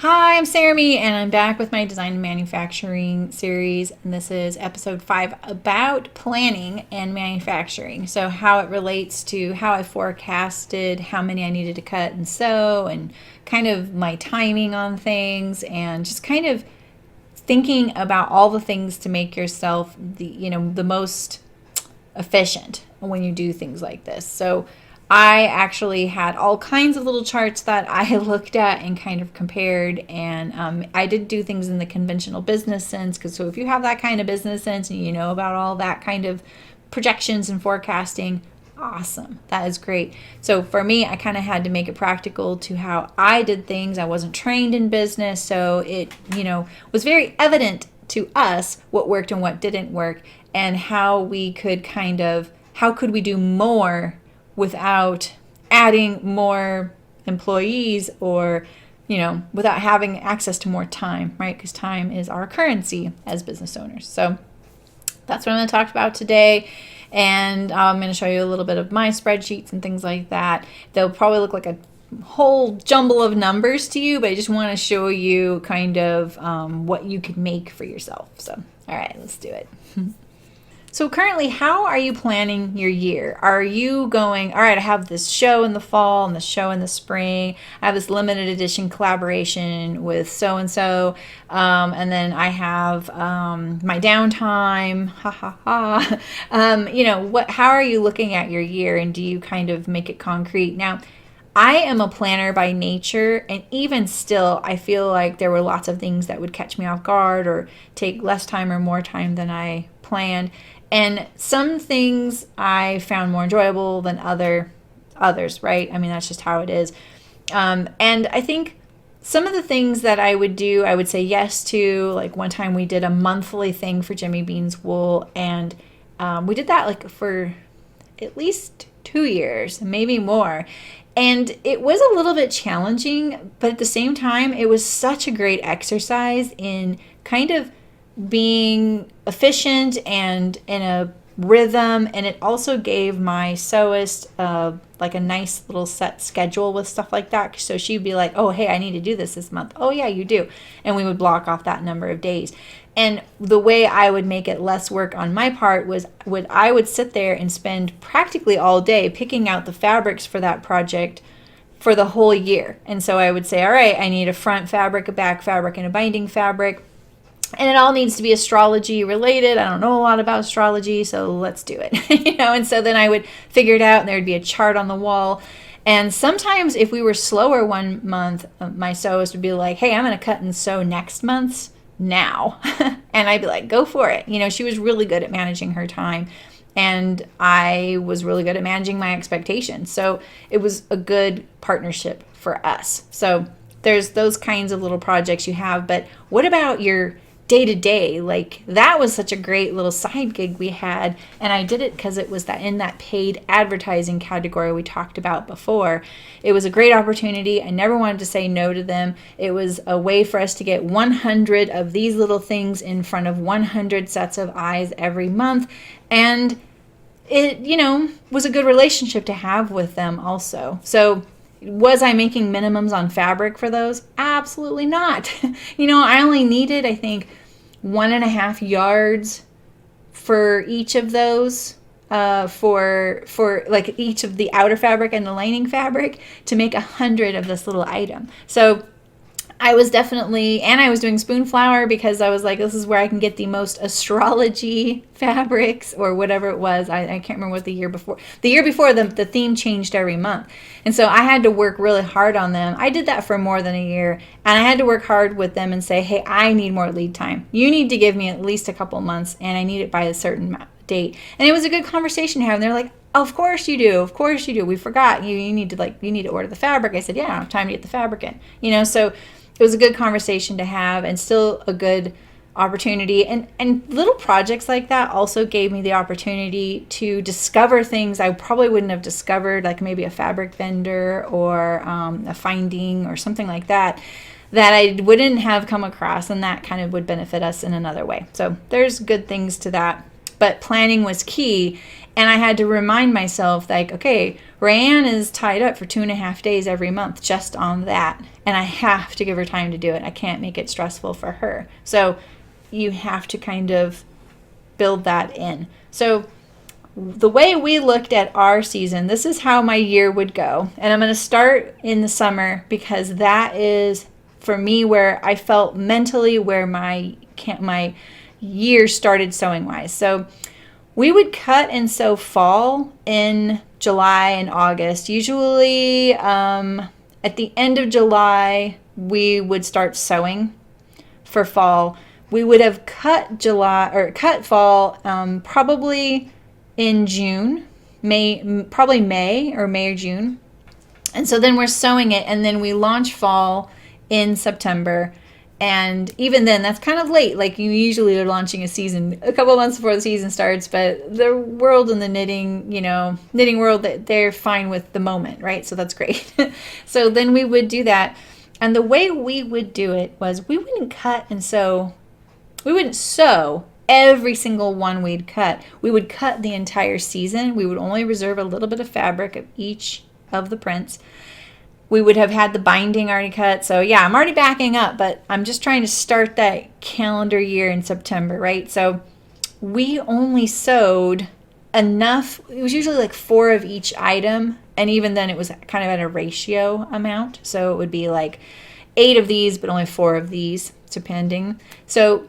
Hi, I'm Sarah and I'm back with my design and manufacturing series. And this is episode 5 about planning and manufacturing. So, how it relates to how I forecasted how many I needed to cut and sew, and kind of my timing on things, and just kind of thinking about all the things to make yourself the most efficient when you do things like this. So, I actually had all kinds of little charts that I looked at and kind of compared, and I did do things in the conventional business sense, because so if you have that kind of business sense and you know about all that kind of projections and forecasting, awesome, that is great. So for me, I kind of had to make it practical to how I did things. I wasn't trained in business, so it was very evident to us what worked and what didn't work, and how we could how could we do more without adding more employees, or without having access to more time, right? Because time is our currency as business owners. So that's what I'm going to talk about today, and I'm going to show you a little bit of my spreadsheets and things like that. They'll probably look like a whole jumble of numbers to you, but I just want to show you kind of what you could make for yourself. So all right, let's do it. So currently, how are you planning your year? Are you going, all right, I have this show in the fall and the show in the spring. I have this limited edition collaboration with so-and-so. And then I have my downtime. Ha, ha, ha. How are you looking at your year, and do you kind of make it concrete? Now, I am a planner by nature, and even still, I feel like there were lots of things that would catch me off guard or take less time or more time than I planned. And some things I found more enjoyable than others, right? I mean, that's just how it is. And I think some of the things that I would do, I would say yes to. Like one time we did a monthly thing for Jimmy Bean's Wool, and we did that like for at least 2 years, maybe more. And it was a little bit challenging, but at the same time, it was such a great exercise in kind of being efficient and in a rhythm. And it also gave my sewist like a nice little set schedule with stuff like that. So she'd be like, oh, hey, I need to do this month. Oh, yeah, you do. And we would block off that number of days. And the way I would make it less work on my part was I would sit there and spend practically all day picking out the fabrics for that project for the whole year. And so I would say, all right, I need a front fabric, a back fabric, and a binding fabric. And it all needs to be astrology related. I don't know a lot about astrology, so let's do it. And so then I would figure it out, and there would be a chart on the wall. And sometimes if we were slower one month, my sewist would be like, hey, I'm going to cut and sew next month's now. And I'd be like, go for it. She was really good at managing her time, and I was really good at managing my expectations. So it was a good partnership for us. So there's those kinds of little projects you have. But what about your day-to-day? Like, that was such a great little side gig we had, and I did it because it was in that paid advertising category we talked about before. It was a great opportunity. I never wanted to say no to them. It was a way for us to get 100 of these little things in front of 100 sets of eyes every month, and it was a good relationship to have with them also. So was I making minimums on fabric for those? Absolutely not. I only needed, I think, 1.5 yards for each of those, for like each of the outer fabric and the lining fabric, to make 100 of this little item. So I was definitely, and I was doing spoon flower because I was like, this is where I can get the most astrology fabrics, or whatever it was. I can't remember what the year before. The year before, the theme changed every month. And so I had to work really hard on them. I did that for more than a year, and I had to work hard with them and say, hey, I need more lead time. You need to give me at least a couple months, and I need it by a certain date. And it was a good conversation to have. And they're like, of course you do. Of course you do. We forgot. You need to order the fabric. I said, yeah, I don't have time to get the fabric in. So it was a good conversation to have, and still a good opportunity. And little projects like that also gave me the opportunity to discover things I probably wouldn't have discovered, like maybe a fabric vendor or a finding or something like that I wouldn't have come across, and that kind of would benefit us in another way. So there's good things to that. But planning was key. And I had to remind myself, like, okay, Rayanne is tied up for 2.5 days every month just on that. And I have to give her time to do it. I can't make it stressful for her. So you have to kind of build that in. So the way we looked at our season, this is how my year would go. And I'm going to start in the summer because that is, for me, where I felt mentally where my year started sewing wise. So we would cut and sew fall in July and August. Usually at the end of July, we would start sewing for fall. We would have cut fall probably in June, probably May or June. And so then we're sewing it, and then we launch fall in September. And even then, that's kind of late. Like, you usually are launching a season a couple months before the season starts, but the world in the knitting world, they're fine with the moment, right? So that's great. So then we would do that. And the way we would do it was we wouldn't sew every single one we'd cut. We would cut the entire season. We would only reserve a little bit of fabric of each of the prints. We would have had the binding already cut. So yeah, I'm already backing up, but I'm just trying to start that calendar year in September, right? So we only sewed enough. It was usually like 4 of each item. And even then it was kind of at a ratio amount. So it would be like 8 of these, but only 4 of these, depending. So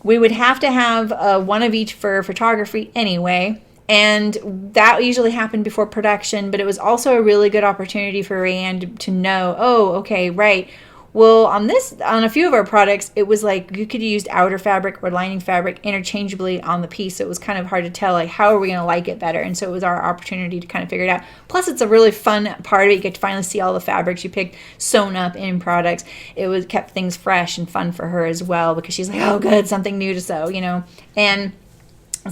we would have to have one of each for photography anyway. And that usually happened before production, but it was also a really good opportunity for Rayanne to know, oh, okay, right. Well, on a few of our products, it was like you could use outer fabric or lining fabric interchangeably on the piece. So it was kind of hard to tell, like, how are we going to like it better? And so it was our opportunity to kind of figure it out. Plus, it's a really fun part of it. You get to finally see all the fabrics you picked sewn up in products. It kept things fresh and fun for her as well, because she's like, oh, good, something new to sew, And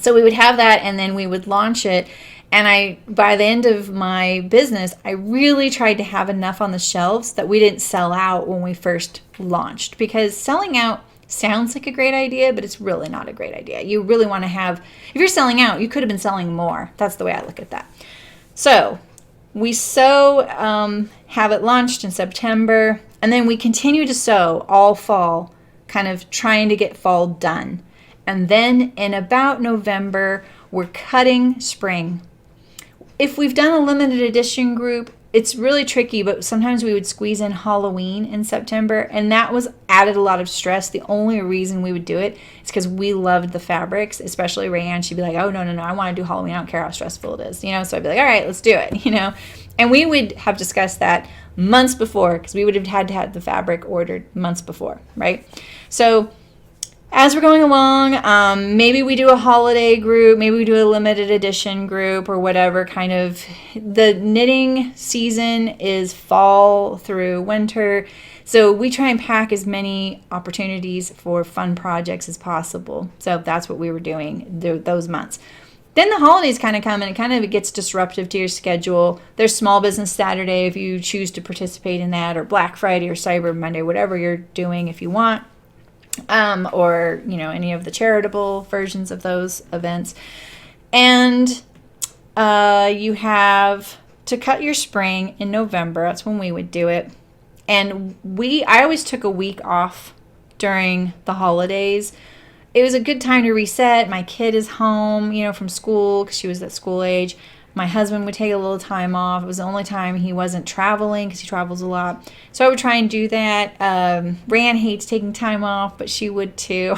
so we would have that, and then we would launch it. And by the end of my business, I really tried to have enough on the shelves that we didn't sell out when we first launched. Because selling out sounds like a great idea, but it's really not a great idea. You really want to have, if you're selling out, you could have been selling more. That's the way I look at that. So we have it launched in September, and then we continue to sew all fall, kind of trying to get fall done. And then in about November, we're cutting spring. If we've done a limited edition group, it's really tricky, but sometimes we would squeeze in Halloween in September, and that added a lot of stress. The only reason we would do it is because we loved the fabrics, especially Rayanne. She'd be like, oh, no, I want to do Halloween. I don't care how stressful it is, So I'd be like, all right, let's do it, And we would have discussed that months before, because we would have had to have the fabric ordered months before, right? So as we're going along, maybe we do a holiday group, maybe we do a limited edition group or whatever kind of. The knitting season is fall through winter, so we try and pack as many opportunities for fun projects as possible. So that's what we were doing those months. Then the holidays kind of come, and it gets disruptive to your schedule. There's Small Business Saturday if you choose to participate in that, or Black Friday or Cyber Monday, whatever you're doing if you want. Or any of the charitable versions of those events. And you have to cut your spring in November. That's when we would do it. And I always took a week off during the holidays. It was a good time to reset. My kid is home, from school, because she was at school age. My husband would take a little time off. It was the only time he wasn't traveling, because he travels a lot. So I would try and do that. Rayanne hates taking time off, but she would too.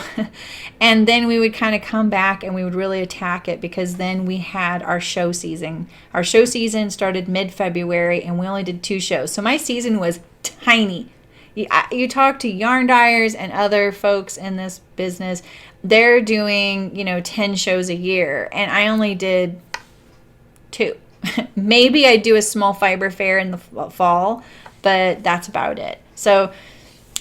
And then we would kind of come back and we would really attack it, because then we had our show season. Our show season started mid-February, and we only did 2 shows. So my season was tiny. You talk to yarn dyers and other folks in this business, they're doing, 10 shows a year. And I only did 2. Maybe I do a small fiber fair in the fall, but that's about it. So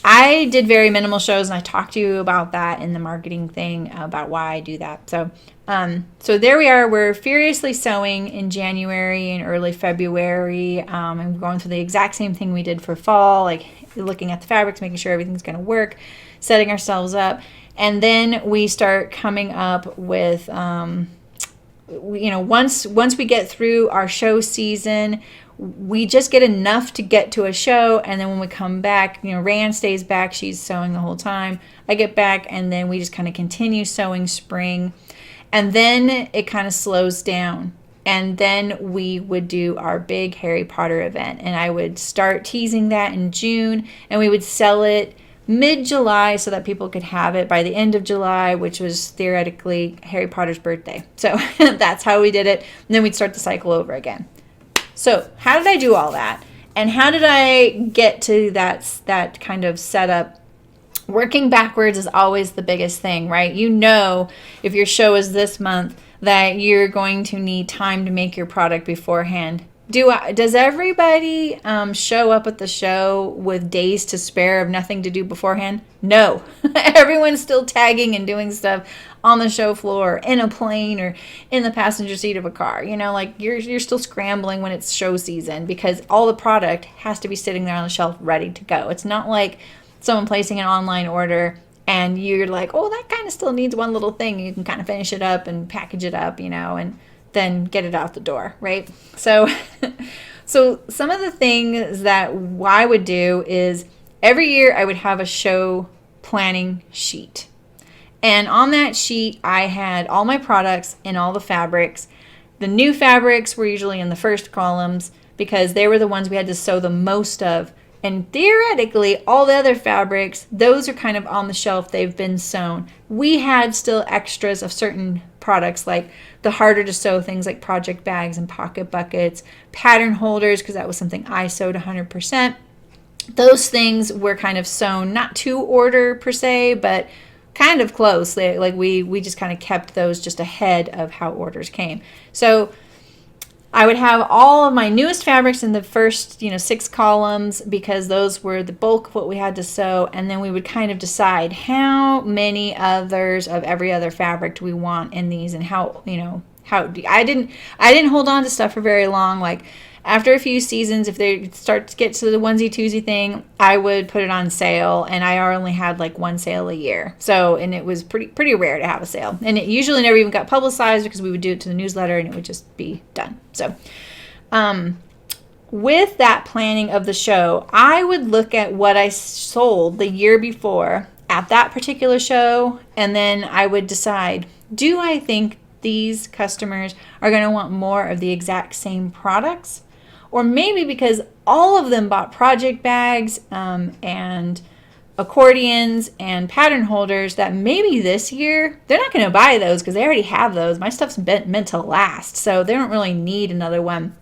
I did very minimal shows, and I talked to you about that in the marketing thing about why I do that. So there we are. We're furiously sewing in January and early February, and we're going through the exact same thing we did for fall, like looking at the fabrics, making sure everything's going to work, setting ourselves up. And then we start coming up with once we get through our show season, we just get enough to get to a show, and then when we come back, Rayanne stays back, she's sewing the whole time. I get back, and then we just kind of continue sewing spring, and then it kind of slows down. And then we would do our big Harry Potter event, and I would start teasing that in June, and we would sell it mid-July so that people could have it by the end of July, which was theoretically Harry Potter's birthday. So that's how we did it, and then we'd start the cycle over again. So how did I do all that? And how did I get to that kind of setup? Working backwards is always the biggest thing, right? If your show is this month, that you're going to need time to make your product beforehand. Does everybody show up at the show with days to spare of nothing to do beforehand? No. Everyone's still tagging and doing stuff on the show floor, in a plane, or in the passenger seat of a car. You're still scrambling when it's show season, because all the product has to be sitting there on the shelf ready to go. It's not like someone placing an online order and you're like, oh, that kind of still needs one little thing. You can kind of finish it up and package it up, and then get it out the door, right? So some of the things that I would do is every year I would have a show planning sheet. And on that sheet, I had all my products and all the fabrics. The new fabrics were usually in the first columns because they were the ones we had to sew the most of. And theoretically, all the other fabrics, those are kind of on the shelf. They've been sewn. We had still extras of certain products, like the harder to sew things like project bags and pocket buckets, pattern holders, because that was something I sewed 100%. Those things were kind of sewn, not to order per se, but kind of close. We just kind of kept those just ahead of how orders came. So I would have all of my newest fabrics in the first, 6 columns, because those were the bulk of what we had to sew. And then we would kind of decide how many others of every other fabric do we want in these, and how I didn't hold on to stuff for very long. Like after a few seasons, if they start to get to the onesie twosie thing, I would put it on sale, and I only had like one sale a year. So, and it was pretty rare to have a sale, and it usually never even got publicized because we would do it to the newsletter and it would just be done. So, with that planning of the show, I would look at what I sold the year before at that particular show, and then I would decide, do I think these customers are going to want more of the exact same products? Or maybe because all of them bought project bags and accordions and pattern holders, that maybe this year they're not going to buy those because they already have those. My stuff's meant to last, so they don't really need another one.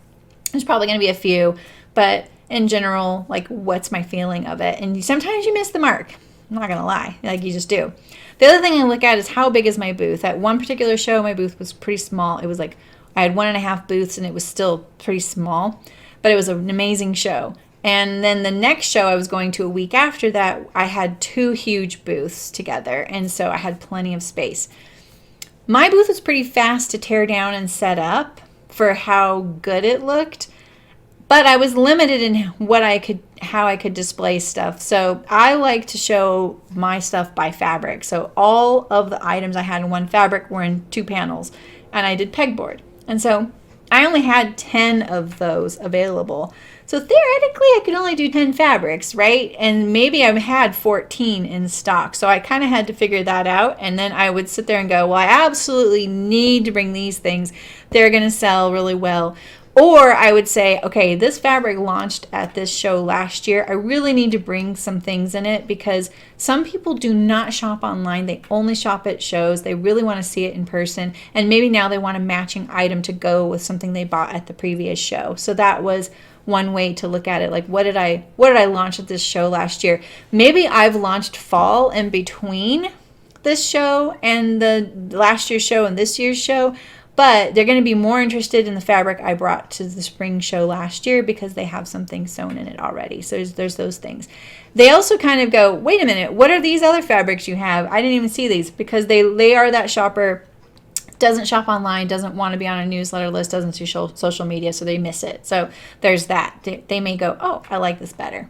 There's probably going to be a few, but in general, like, what's my feeling of it? And sometimes you miss the mark. I'm not going to lie. Like, you just do. The other thing I look at is how big is my booth. At one particular show, my booth was pretty small. It was like I had 1.5 booths, and it was still pretty small. But it was an amazing show. And then the next show I was going to a week after that, I had 2 huge booths together. And so I had plenty of space. My booth was pretty fast to tear down and set up for how good it looked. But I was limited in how I could display stuff. So I like to show my stuff by fabric. So all of the items I had in one fabric were in 2 panels. And I did pegboard. And so I only had 10 of those available. So theoretically, I could only do 10 fabrics, right? And maybe I had 14 in stock. So I kind of had to figure that out. And then I would sit there and go, well, I absolutely need to bring these things. They're going to sell really well. Or I would say, okay, this fabric launched at this show last year. I really need to bring some things in it because some people do not shop online. They only shop at shows. They really want to see it in person. And maybe now they want a matching item to go with something they bought at the previous show. So that was one way to look at it. Like, what did I launch at this show last year? Maybe I've launched fall in between this show and the last year's show and this year's show. But they're going to be more interested in the fabric I brought to the spring show last year because they have something sewn in it already. So there's those things. They also kind of go, wait a minute, what are these other fabrics you have? I didn't even see these, because they are that shopper, doesn't shop online, doesn't want to be on a newsletter list, doesn't do social media, so they miss it. So there's that. They may go, oh, I like this better,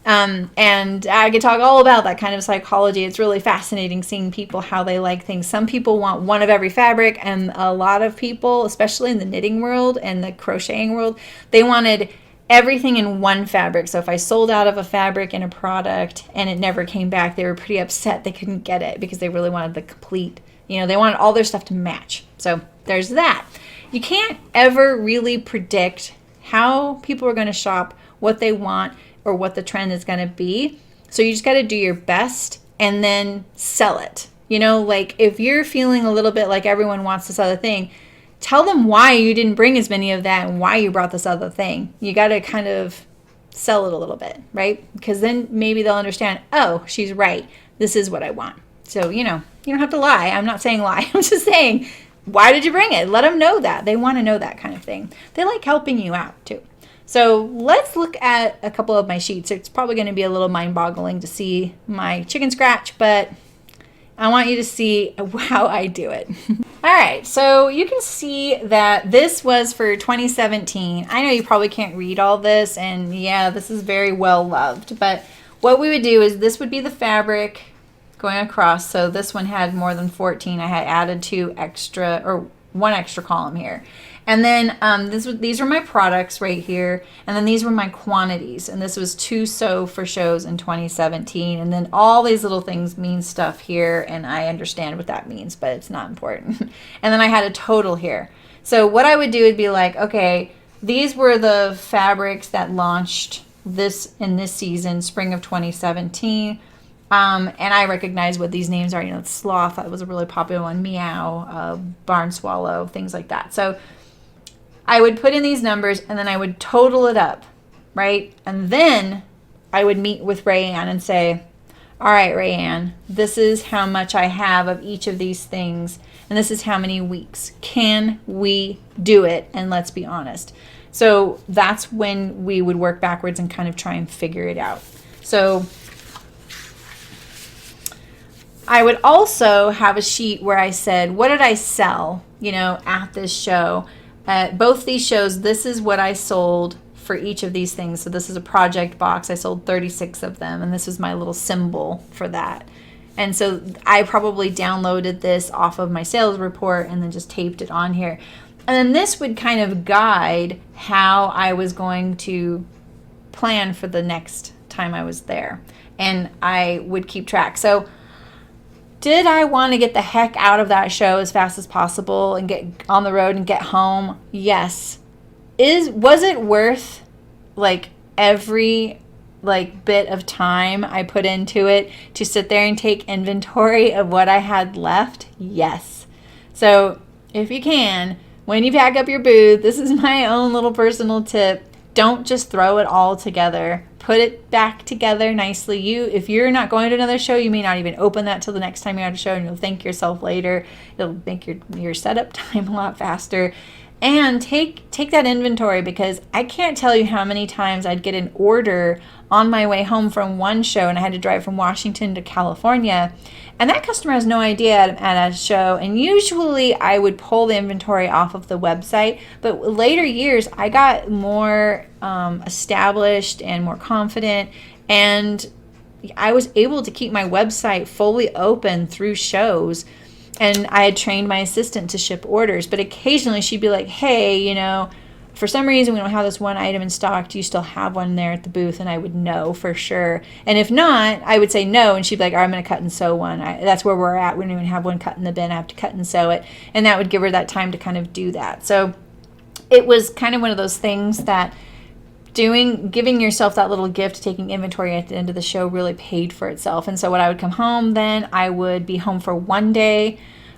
And I could talk all about that kind of psychology. It's really fascinating seeing people, how they like things. Some people want one of every fabric, and a lot of people, especially in the knitting world and the crocheting world, they wanted everything in one fabric. So if I sold out of a fabric in a product and it never came back, they were pretty upset they couldn't get it because they really wanted the complete, they wanted all their stuff to match. So there's that. You can't ever really predict how people are going to shop, what they want, or what the trend is going to be. So you just got to do your best and then sell it. Like if you're feeling a little bit like everyone wants this other thing, tell them why you didn't bring as many of that and why you brought this other thing. You got to kind of sell it a little bit, right? Because then maybe they'll understand, oh, she's right. This is what I want. So, you don't have to lie. I'm not saying lie. I'm just saying, why did you bring it? Let them know that. They want to know that kind of thing. They like helping you out too. So let's look at a couple of my sheets. It's probably going to be a little mind-boggling to see my chicken scratch, but I want you to see how I do it. All right, so you can see that this was for 2017. I know you probably can't read all this, and yeah, this is very well loved, but what we would do is this would be the fabric going across. So this one had more than 14. I had added one extra column here. And then these were my products right here. And then these were my quantities. And this was 2 sew for shows in 2017. And then all these little things mean stuff here. And I understand what that means, but it's not important. And then I had a total here. So what I would do would be like, okay, these were the fabrics that launched in this season, spring of 2017. And I recognize what these names are. Sloth, that was a really popular one. Meow, Barn Swallow, things like that. So I would put in these numbers and then I would total it up, right? And then I would meet with Rayanne and say, all right, Rayanne, this is how much I have of each of these things. And this is how many weeks. Can we do it? And let's be honest. So that's when we would work backwards and kind of try and figure it out. So I would also have a sheet where I said, what did I sell, at this show? At both these shows, this is what I sold for each of these things. So this is a project box. I sold 36 of them, and this is my little symbol for that. And so I probably downloaded this off of my sales report and then just taped it on here. And then this would kind of guide how I was going to plan for the next time I was there. And I would keep track. So did I want to get the heck out of that show as fast as possible and get on the road and get home? Yes. Was it worth every bit of time I put into it to sit there and take inventory of what I had left? Yes. So if you can, when you pack up your booth, this is my own little personal tip. Don't just throw it all together. Put it back together nicely. If you're not going to another show, you may not even open that till the next time you're at a show, and you'll thank yourself later. It'll make your setup time a lot faster. And take that inventory, because I can't tell you how many times I'd get an order on my way home from one show and I had to drive from Washington to California, and that customer has no idea at a show, and usually I would pull the inventory off of the website. But later years I got more established and more confident, and I was able to keep my website fully open through shows. And I had trained my assistant to ship orders, but occasionally she'd be like, hey, for some reason we don't have this one item in stock. Do you still have one there at the booth? And I would know for sure. And if not, I would say no. And she'd be like, all right, I'm going to cut and sew one. That's where we're at. We don't even have one cut in the bin. I have to cut and sew it. And that would give her that time to kind of do that. So it was kind of one of those things that giving yourself that little gift, taking inventory at the end of the show, really paid for itself. And so when I would come home, then I would be home for one day.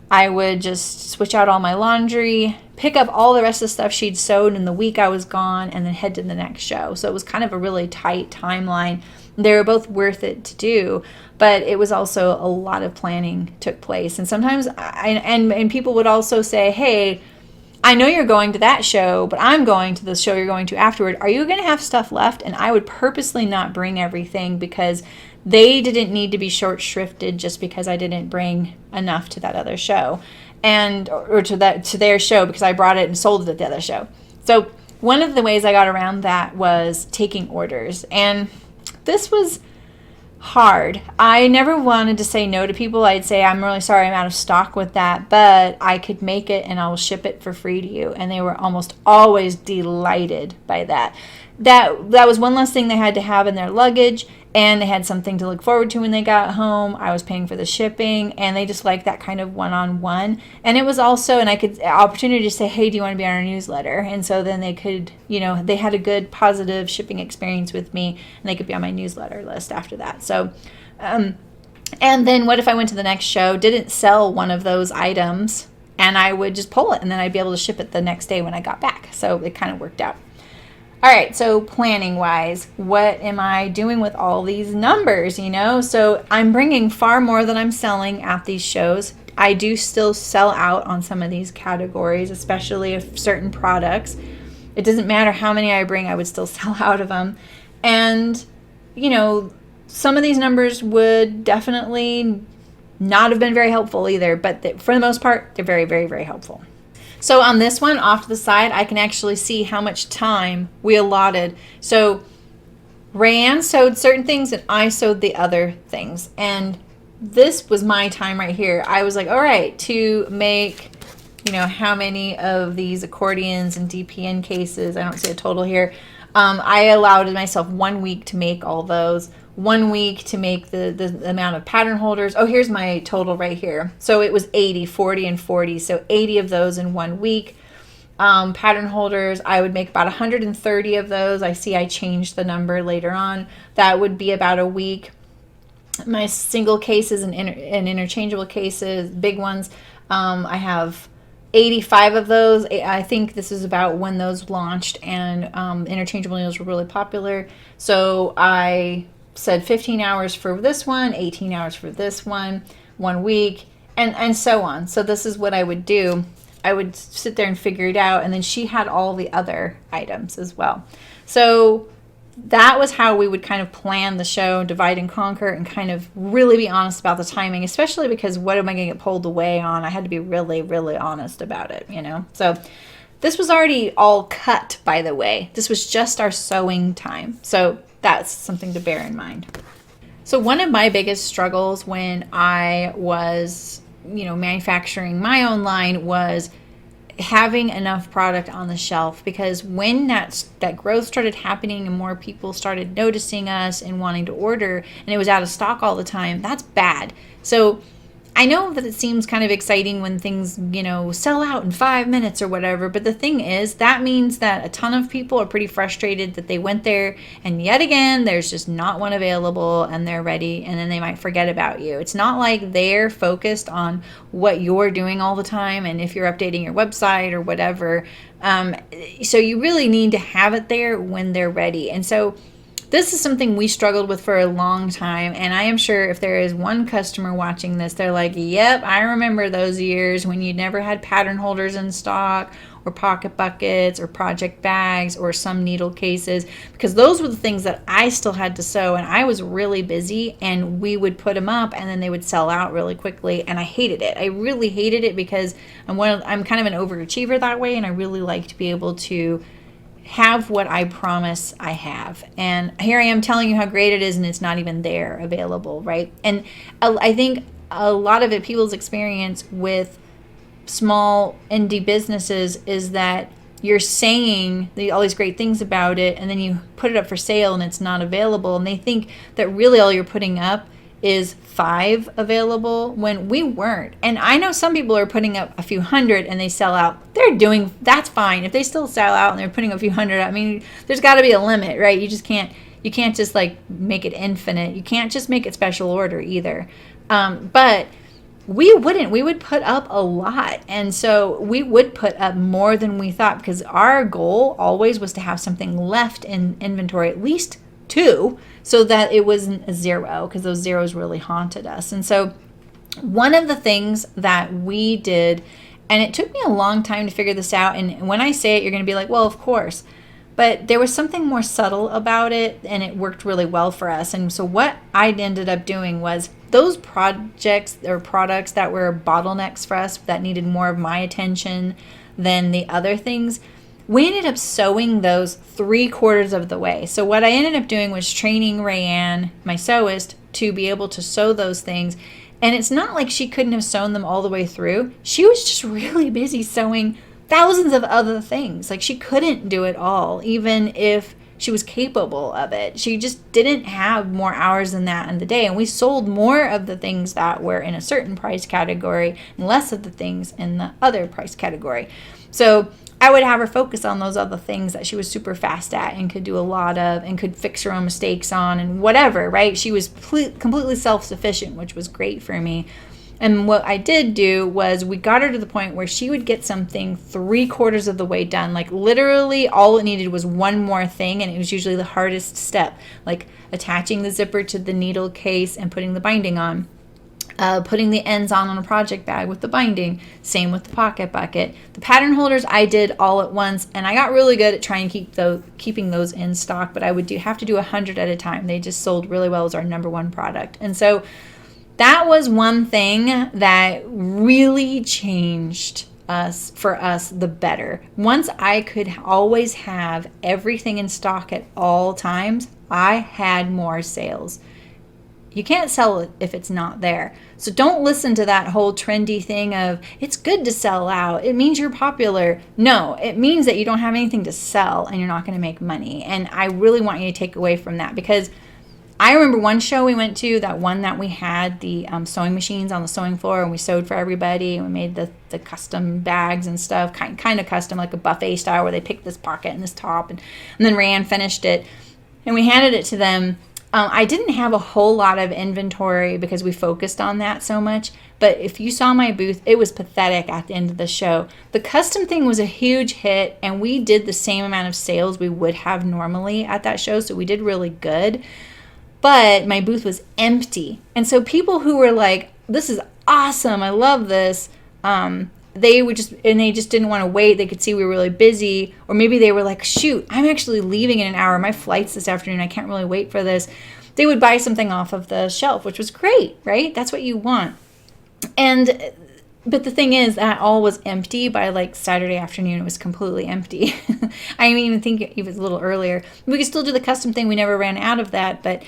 I would just switch out all my laundry, pick up all the rest of the stuff she'd sewed in the week I was gone, and then head to the next show. So it was kind of a really tight timeline. They were both worth it to do, but it was also a lot of planning took place. And sometimes and people would also say, hey, I know you're going to that show, but I'm going to the show you're going to afterward. Are you going to have stuff left? And I would purposely not bring everything, because they didn't need to be short shrifted just because I didn't bring enough to that other show, or to their show, because I brought it and sold it at the other show. So one of the ways I got around that was taking orders. And this was hard. I never wanted to say no to people. I'd say, I'm really sorry, I'm out of stock with that, but I could make it and I will ship it for free to you. And they were almost always delighted by that. That was one less thing they had to have in their luggage, and they had something to look forward to when they got home. I was paying for the shipping, and they just liked that kind of one-on-one. And it was also, and I could opportunity to say, hey, do you want to be on our newsletter? And so then they could, they had a good positive shipping experience with me, and they could be on my newsletter list after that. So, and then what if I went to the next show, didn't sell one of those items, and I would just pull it, and then I'd be able to ship it the next day when I got back. So it kind of worked out. All right, so planning-wise, what am I doing with all these numbers, So I'm bringing far more than I'm selling at these shows. I do still sell out on some of these categories, especially of certain products. It doesn't matter how many I bring, I would still sell out of them. And, some of these numbers would definitely not have been very helpful either, but for the most part, they're very, very, very helpful. So on this one, off to the side, I can actually see how much time we allotted. So Rayanne sewed certain things and I sewed the other things. And this was my time right here. I was like, all right, to make, how many of these accordions and DPN cases, I don't see a total here. I allowed myself 1 week to make all those. 1 week to make the amount of pattern holders. Oh, here's my total right here. So it was 80, 40, and 40. So 80 of those in 1 week. Pattern holders, I would make about 130 of those. I see I changed the number later on. That would be about a week. My single cases and interchangeable cases, big ones, I have 85 of those. I think this is about when those launched, and interchangeable needles were really popular. So I said 15 hours for this one, 18 hours for this one, 1 week, and so on. So this is what I would do. I would sit there and figure it out, and then she had all the other items as well. So that was how we would kind of plan the show, divide and conquer, and kind of really be honest about the timing, especially because what am I going to get pulled away on? I had to be really, really honest about it, So this was already all cut, by the way. This was just our sewing time. So that's something to bear in mind. So one of my biggest struggles when I was, manufacturing my own line was having enough product on the shelf, because when that growth started happening and more people started noticing us and wanting to order, and it was out of stock all the time, that's bad. So I know that it seems kind of exciting when things, sell out in 5 minutes or whatever, but the thing is, that means that a ton of people are pretty frustrated that they went there and yet again, there's just not one available and they're ready, and then they might forget about you. It's not like they're focused on what you're doing all the time and if you're updating your website or whatever. So you really need to have it there when they're ready. And so this is something we struggled with for a long time, and I am sure if there is one customer watching this, they're like, yep, I remember those years when you never had pattern holders in stock, or pocket buckets, or project bags, or some needle cases, because those were the things that I still had to sew, and I was really busy, and we would put them up, and then they would sell out really quickly, and I hated it. I really hated it because I'm kind of an overachiever that way, and I really like to be able to have what I promise I have. And here I am telling you how great it is, and it's not even there available, right? And I think a lot of it, people's experience with small indie businesses is that you're saying all these great things about it, and then you put it up for sale and it's not available, and they think that really all you're putting up is 5 available when we weren't. And I know some people are putting up a few hundred and they sell out. That's fine. If they still sell out and they're putting a few hundred, I mean, there's got to be a limit, right? You can't just like make it infinite. You can't just make it special order either. But we would put up a lot. And so we would put up more than we thought, because our goal always was to have something left in inventory, at least 2, so that it wasn't a 0, because those zeros really haunted us. And so one of the things that we did, and it took me a long time to figure this out, and when I say it, you're going to be like, well, of course. But there was something more subtle about it, and it worked really well for us. And so what I ended up doing was those projects or products that were bottlenecks for us that needed more of my attention than the other things, we ended up sewing those 3/4 of the way. So what I ended up doing was training Rayanne, my sewist, to be able to sew those things. And it's not like she couldn't have sewn them all the way through. She was just really busy sewing thousands of other things. Like, she couldn't do it all, even if she was capable of it. She just didn't have more hours than that in the day. And we sold more of the things that were in a certain price category and less of the things in the other price category. So I would have her focus on those other things that she was super fast at and could do a lot of and could fix her own mistakes on and whatever, right? She was completely self-sufficient, which was great for me. And what I did do was we got her to the point where she would get something 3/4 of the way done. Like, literally all it needed was one more thing, and it was usually the hardest step, like attaching the zipper to the needle case and putting the binding on. Putting the ends on a project bag with the binding. Same with the pocket bucket. The pattern holders I did all at once, and I got really good at trying to keeping those in stock, but I would have to do 100 at a time. They just sold really well as our #1 product. And so that was one thing that really changed for us the better. Once I could always have everything in stock at all times, I had more sales. You can't sell it if it's not there. So don't listen to that whole trendy thing of it's good to sell out. It means you're popular. No, it means that you don't have anything to sell and you're not going to make money. And I really want you to take away from that, because I remember one show we went to, that one that we had the sewing machines on the sewing floor, and we sewed for everybody, and we made the custom bags and stuff, kind of custom, like a buffet style, where they picked this pocket and this top, and then Rayanne finished it, and we handed it to them. I didn't have a whole lot of inventory because we focused on that so much, but if you saw my booth, it was pathetic at the end of the show. The custom thing was a huge hit, and we did the same amount of sales we would have normally at that show, so we did really good. But my booth was empty. And so people who were like, this is awesome, I love this, they just didn't want to wait. They could see we were really busy. Or maybe they were like, shoot, I'm actually leaving in an hour. My flight's this afternoon. I can't really wait for this. They would buy something off of the shelf, which was great, right? That's what you want. But the thing is, that all was empty by like Saturday afternoon. It was completely empty. I even think it was a little earlier. We could still do the custom thing. We never ran out of that. But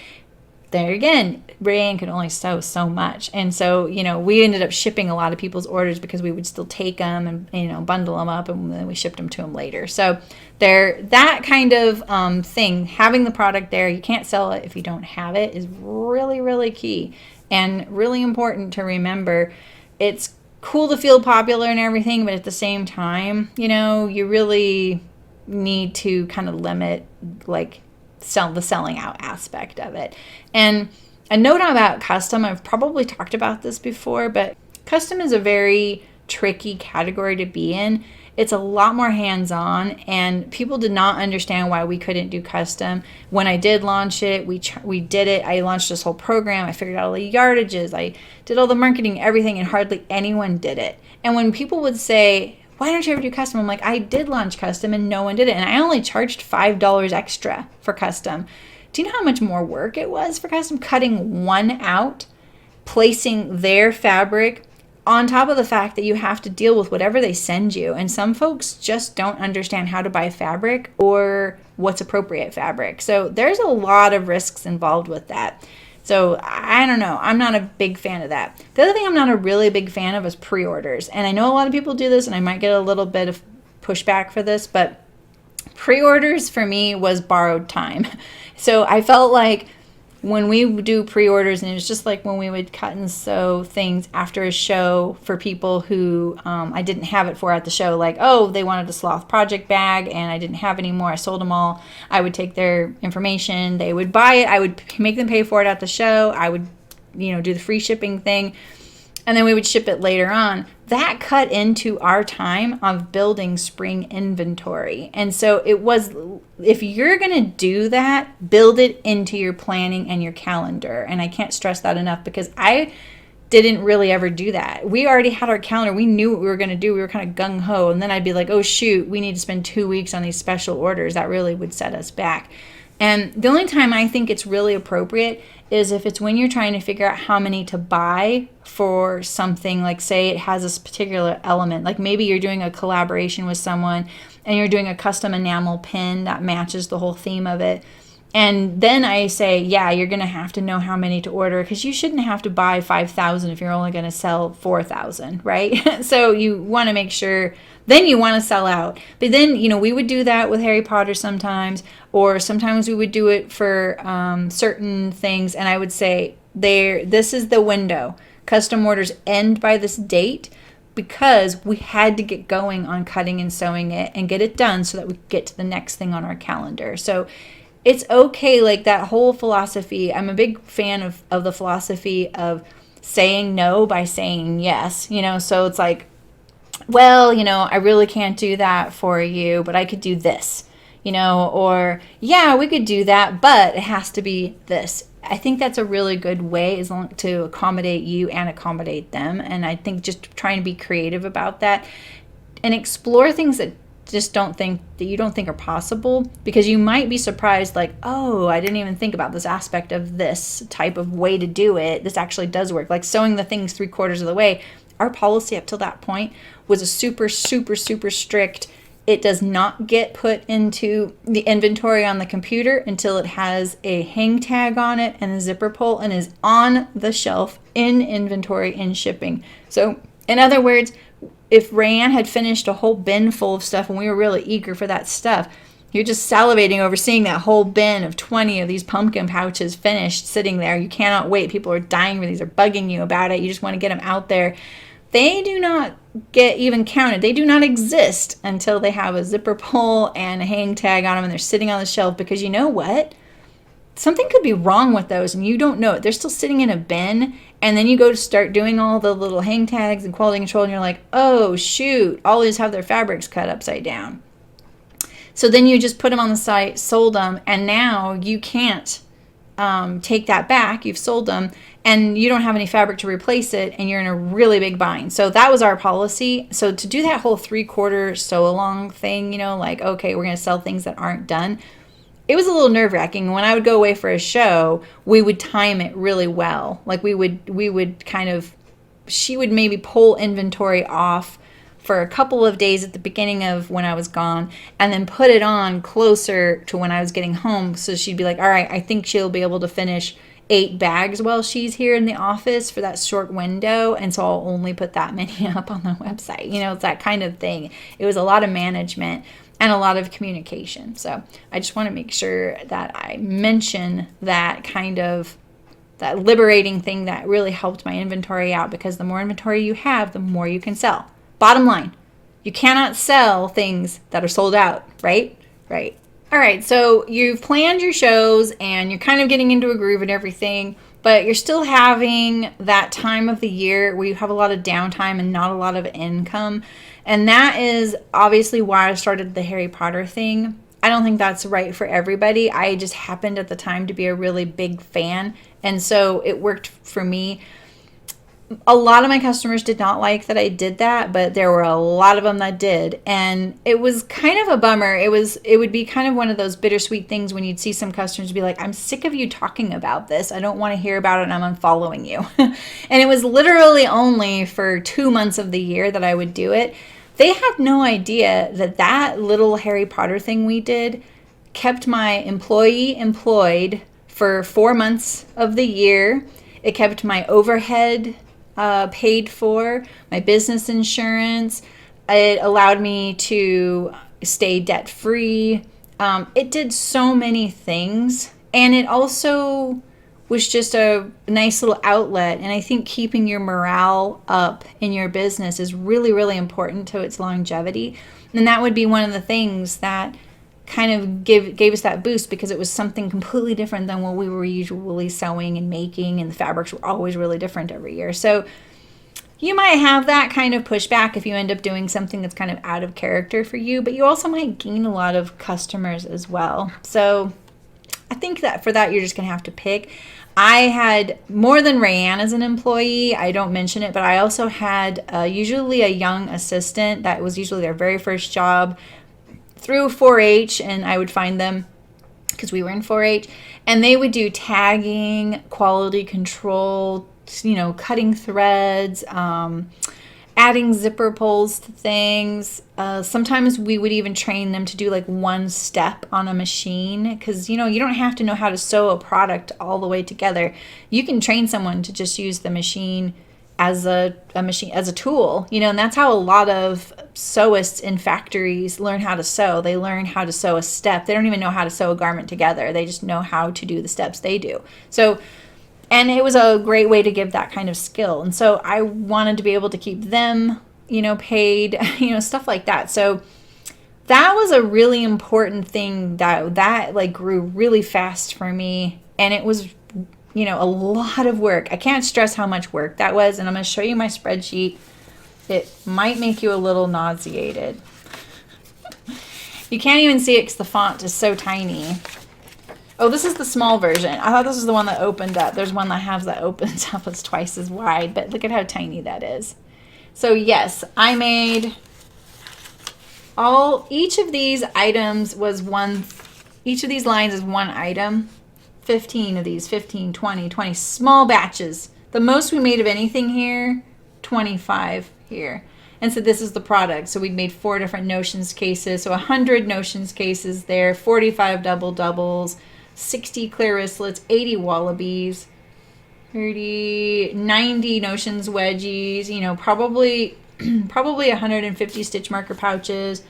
there again, Rayanne could only sew so much. And so, we ended up shipping a lot of people's orders because we would still take them and, bundle them up, and then we shipped them to them later. So that kind of thing, having the product there, you can't sell it if you don't have it, is really, really key and really important to remember. It's cool to feel popular and everything, but at the same time, you really need to kind of limit the selling out aspect of it. And a note about custom, I've probably talked about this before, but custom is a very tricky category to be in. It's a lot more hands-on, and people did not understand why we couldn't do custom. When I did launch it, we did it. I launched this whole program. I figured out all the yardages. I did all the marketing, everything, and hardly anyone did it. And when people would say, why don't you ever do custom? I'm like, I did launch custom and no one did it. And I only charged $5 extra for custom. Do you know how much more work it was for custom? Cutting one out, placing their fabric, on top of the fact that you have to deal with whatever they send you. And some folks just don't understand how to buy fabric or what's appropriate fabric. So there's a lot of risks involved with that. So I don't know. I'm not a big fan of that. The other thing I'm not a really big fan of is pre-orders. And I know a lot of people do this, and I might get a little bit of pushback for this, but pre-orders for me was borrowed time. So I felt like when we would do pre-orders, and it was just like when we would cut and sew things after a show for people who I didn't have it for at the show, like, oh, they wanted a sloth project bag and I didn't have any more, I sold them all. I would take their information, they would buy it, I would make them pay for it at the show, I would do the free shipping thing, and then we would ship it later on. That cut into our time of building spring inventory. And so it was, if you're going to do that, build it into your planning and your calendar. And I can't stress that enough, because I didn't really ever do that. We already had our calendar. We knew what we were going to do. We were kind of gung-ho. And then I'd be like, oh, shoot, we need to spend 2 weeks on these special orders. That really would set us back. And the only time I think it's really appropriate is if it's when you're trying to figure out how many to buy for something, like say it has this particular element, like maybe you're doing a collaboration with someone and you're doing a custom enamel pin that matches the whole theme of it. And then I say, yeah, you're going to have to know how many to order, because you shouldn't have to buy 5,000 if you're only going to sell 4,000, right? So you want to make sure, then you want to sell out. But then, we would do that with Harry Potter sometimes, or sometimes we would do it for certain things. And I would say, this is the window. Custom orders end by this date, because we had to get going on cutting and sewing it and get it done so that we get to the next thing on our calendar. So it's okay, like that whole philosophy. I'm a big fan of the philosophy of saying no by saying yes, so it's like, well, I really can't do that for you, but I could do this, or yeah, we could do that, but it has to be this. I think that's a really good way to accommodate you and accommodate them. And I think just trying to be creative about that and explore things that you don't think are possible, because you might be surprised, like, oh, I didn't even think about this aspect of this type of way to do it. This actually does work. Like sewing the things 3/4 of the way. Our policy up till that point was a super, super, super strict. It does not get put into the inventory on the computer until it has a hang tag on it and a zipper pull and is on the shelf in inventory in shipping. So in other words, if Rayanne had finished a whole bin full of stuff and we were really eager for that stuff, you're just salivating over seeing that whole bin of 20 of these pumpkin pouches finished sitting there. You cannot wait. People are dying for these, are bugging you about it. You just want to get them out there. They do not get even counted. They do not exist until they have a zipper pull and a hang tag on them and they're sitting on the shelf, because you know what? Something could be wrong with those and you don't know it. They're still sitting in a bin, and then you go to start doing all the little hang tags and quality control and you're like, oh shoot, all these have their fabrics cut upside down. So then you just put them on the site, sold them, and now you can't take that back. You've sold them and you don't have any fabric to replace it, and you're in a really big bind. So that was our policy. So to do that whole 3/4 sew along thing, like, okay, we're going to sell things that aren't done, it was a little nerve-wracking. When I would go away for a show, we would time it really well. Like we would kind of, she would maybe pull inventory off for a couple of days at the beginning of when I was gone, and then put it on closer to when I was getting home. So she'd be like, all right, I think she'll be able to finish 8 bags while she's here in the office for that short window, and so I'll only put that many up on the website. It's that kind of thing. It was a lot of management and a lot of communication. So I just want to make sure that I mention that that liberating thing that really helped my inventory out, because the more inventory you have, the more you can sell. Bottom line, you cannot sell things that are sold out, right? Right. All right, so you've planned your shows and you're kind of getting into a groove and everything, but you're still having that time of the year where you have a lot of downtime and not a lot of income. And that is obviously why I started the Harry Potter thing. I don't think that's right for everybody. I just happened at the time to be a really big fan, and so it worked for me. A lot of my customers did not like that I did that, but there were a lot of them that did. And it was kind of a bummer. It would be kind of one of those bittersweet things when you'd see some customers be like, I'm sick of you talking about this. I don't want to hear about it, and I'm unfollowing you. And it was literally only for 2 months of the year that I would do it. They had no idea that little Harry Potter thing we did kept my employee employed for 4 months of the year. It kept my overhead paid for, my business insurance. It allowed me to stay debt free. It did so many things, and it also was just a nice little outlet. And I think keeping your morale up in your business is really, really important to its longevity. And that would be one of the things that kind of gave us that boost, because it was something completely different than what we were usually sewing and making, and the fabrics were always really different every year. So you might have that kind of pushback if you end up doing something that's kind of out of character for you, but you also might gain a lot of customers as well. So I think that for that, you're just going to have to pick. I had more than Rayanne as an employee. I don't mention it, but I also had usually a young assistant that was usually their very first job through 4-H, and I would find them because we were in 4-H, and they would do tagging, quality control, cutting threads, and adding zipper pulls to things. Sometimes we would even train them to do like one step on a machine, because you don't have to know how to sew a product all the way together. You can train someone to just use the machine as a machine, as a tool, and that's how a lot of sewists in factories learn how to sew. They learn how to sew a step. They don't even know how to sew a garment together. They just know how to do the steps they do. So, and it was a great way to give that kind of skill. And so I wanted to be able to keep them, paid, stuff like that. So that was a really important thing that like grew really fast for me. And it was, a lot of work. I can't stress how much work that was. And I'm going to show you my spreadsheet. It might make you a little nauseated. You can't even see it because the font is so tiny. Oh, this is the small version. I thought this was the one that opened up. There's one that has that opens up. It's twice as wide, but look at how tiny that is. So yes, I made each of these items was each of these lines is one item. 15 of these, 15, 20 small batches. The most we made of anything here, 25 here. And so this is the product. So we made 4 different notions cases. So 100 notions cases there, 45 double doubles, 60 clear wristlets, 80 wallabies, 90 notions wedgies, probably 150 stitch marker pouches,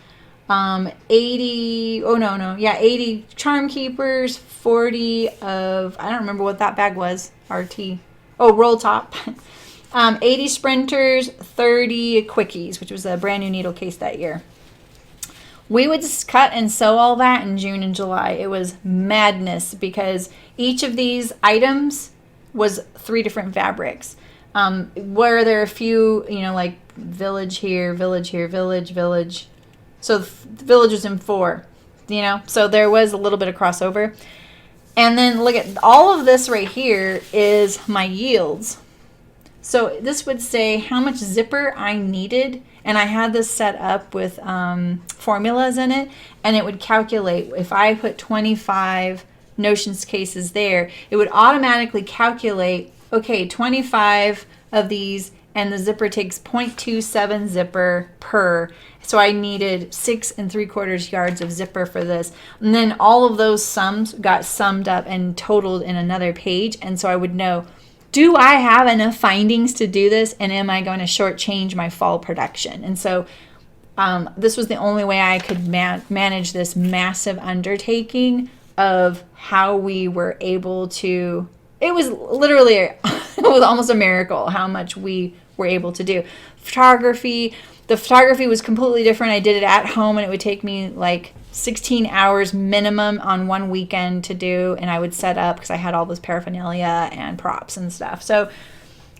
80 charm keepers, 40 of, I don't remember what that bag was, roll top, 80 sprinters, 30 quickies, which was a brand new needle case that year. We would just cut and sew all that in June and July. It was madness because each of these items was 3 different fabrics. Where there are a few, like village here, village here, village. So the village was in 4, so there was a little bit of crossover. And then look at all of this right here is my yields. So this would say how much zipper I needed. And I had this set up with formulas in it. And it would calculate if I put 25 notions cases there, it would automatically calculate, okay, 25 of these and the zipper takes 0.27 zipper per. So I needed 6 3/4 yards of zipper for this. And then all of those sums got summed up and totaled in another page. And so I would know, do I have enough findings to do this? And am I going to shortchange my fall production? And so this was the only way I could manage this massive undertaking of how we were able to, it was literally, it was almost a miracle how much we were able to do. The photography was completely different. I did it at home and it would take me like 16 hours minimum on one weekend to do, and I would set up because I had all this paraphernalia and props and stuff. So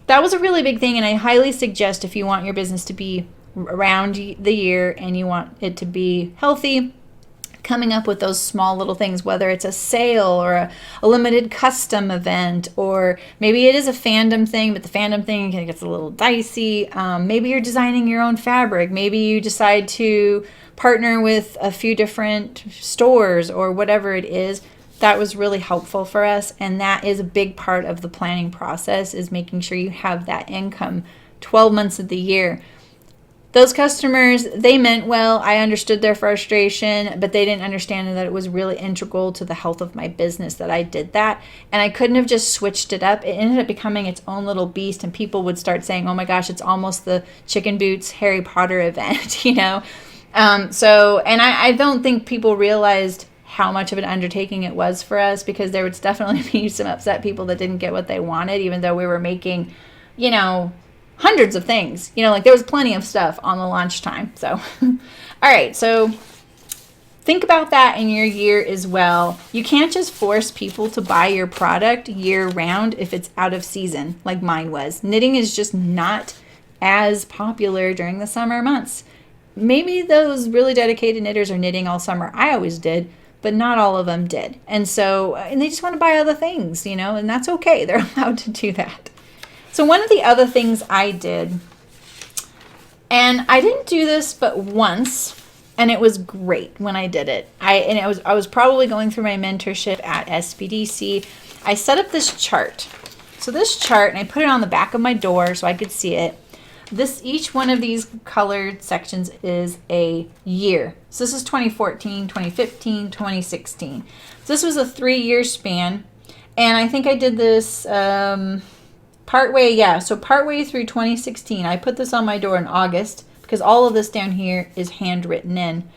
that was a really big thing, and I highly suggest if you want your business to be around the year and you want it to be healthy, coming up with those small little things, whether it's a sale or a limited custom event, or maybe it is a fandom thing, but the fandom thing gets a little dicey. Maybe you're designing your own fabric. Maybe you decide to partner with a few different stores or whatever it is. That was really helpful for us, and that is a big part of the planning process, is making sure you have that income 12 months of the year. Those customers, they meant well. I understood their frustration, but they didn't understand that it was really integral to the health of my business that I did that. And I couldn't have just switched it up. It ended up becoming its own little beast, and people would start saying, oh my gosh, it's almost the Chicken Boots Harry Potter event, I don't think people realized how much of an undertaking it was for us, because there would definitely be some upset people that didn't get what they wanted, even though we were making, hundreds of things, like there was plenty of stuff on the launch time. So, all right. So think about that in your year as well. You can't just force people to buy your product year round if it's out of season, like mine was. Knitting is just not as popular during the summer months. Maybe those really dedicated knitters are knitting all summer. I always did, but not all of them did. And they just want to buy other things, and that's okay. They're allowed to do that. So one of the other things I did, and I didn't do this but once, and it was great when I did it. I was probably going through my mentorship at SPDC. I set up this chart. So this chart, and I put it on the back of my door so I could see it. each one of these colored sections is a year. So this is 2014, 2015, 2016. So this was a 3-year span. And I think I did this partway through 2016. I put this on my door in August because all of this down here is handwritten in.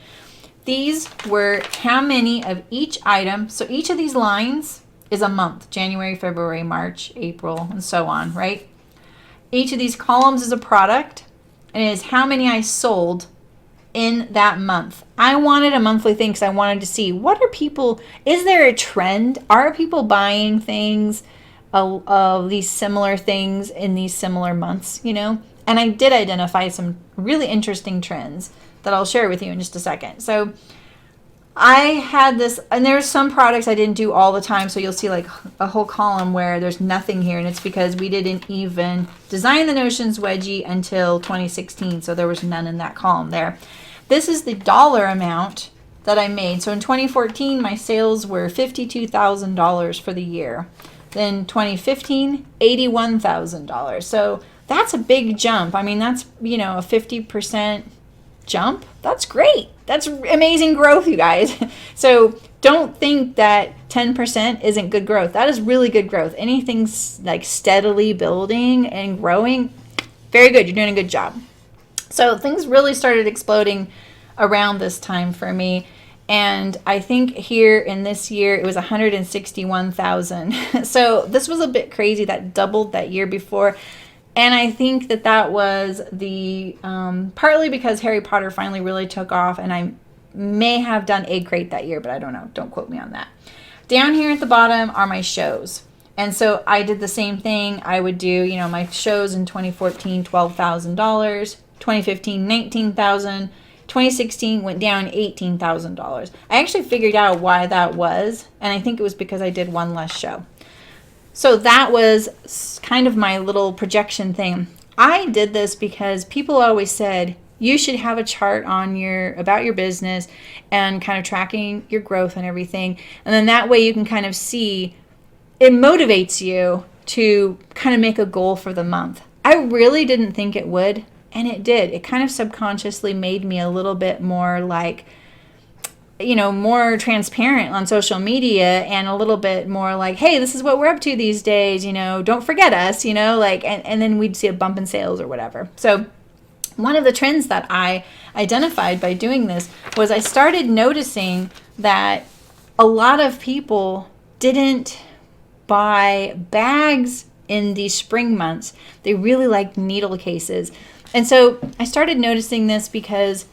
These were how many of each item. So each of these lines is a month: January, February, March, April, and so on, right? Each of these columns is a product, and it is how many I sold in that month. I wanted a monthly thing because I wanted to see, what are people, is there a trend? Are people buying things of these similar things in these similar months, you know? And I did identify some really interesting trends that I'll share with you in just a second. So I had this, and there's some products I didn't do all the time, so you'll see like a whole column where there's nothing here, and it's because we didn't even design the Notions wedgie until 2016, so there was none in that column there. This is the dollar amount that I made. So in 2014, my sales were $52,000 for the year. Then 2015, $81,000. So that's a big jump. I mean, that's, you know, a 50% jump. That's great. That's amazing growth, you guys. So don't think that 10% isn't good growth. That is really good growth. Anything's like steadily building and growing, very good. You're doing a good job. So things really started exploding around this time for me. And I think here in this year, it was 161,000. So this was a bit crazy. That doubled that year before. And I think that was the, partly because Harry Potter finally really took off, and I may have done Egg Crate that year, but I don't know. Don't quote me on that. Down here at the bottom are my shows. And so I did the same thing. I would do, you know, my shows in 2014, $12,000, 2015, $19,000, 2016 went down $18,000. I actually figured out why that was, and I think it was because I did one less show. So that was kind of my little projection thing. I did this because people always said you should have a chart on about your business and kind of tracking your growth and everything. And then that way you can kind of see, it motivates you to kind of make a goal for the month. I really didn't think it would, and it did. It kind of subconsciously made me a little bit more like, you know, more transparent on social media, and a little bit more like, hey, this is what we're up to these days, you know, don't forget us, you know, like, and then we'd see a bump in sales or whatever. So one of the trends that I identified by doing this was I started noticing that a lot of people didn't buy bags in the spring months. They really liked needle cases. And so I started noticing this because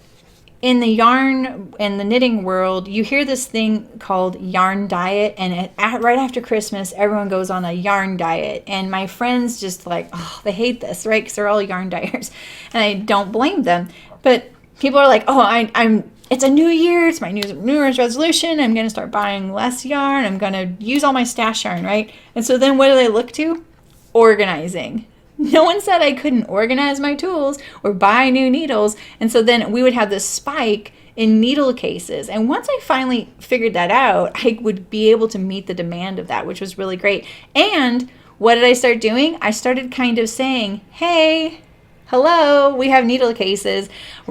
in the yarn and the knitting world, you hear this thing called yarn diet, and right after Christmas, everyone goes on a yarn diet. And my friends just like, oh, they hate this, right? Because they're all yarn dyers, and I don't blame them. But people are like, oh, it's a new year, it's my New Year's resolution. I'm going to start buying less yarn. I'm going to use all my stash yarn, right? And so then what do they look to? Organizing. No one said I couldn't organize my tools or buy new needles. And so then we would have this spike in needle cases. And once I finally figured that out, I would be able to meet the demand of that, which was really great. And what did I start doing? I started kind of saying, hey, hello, we have needle cases,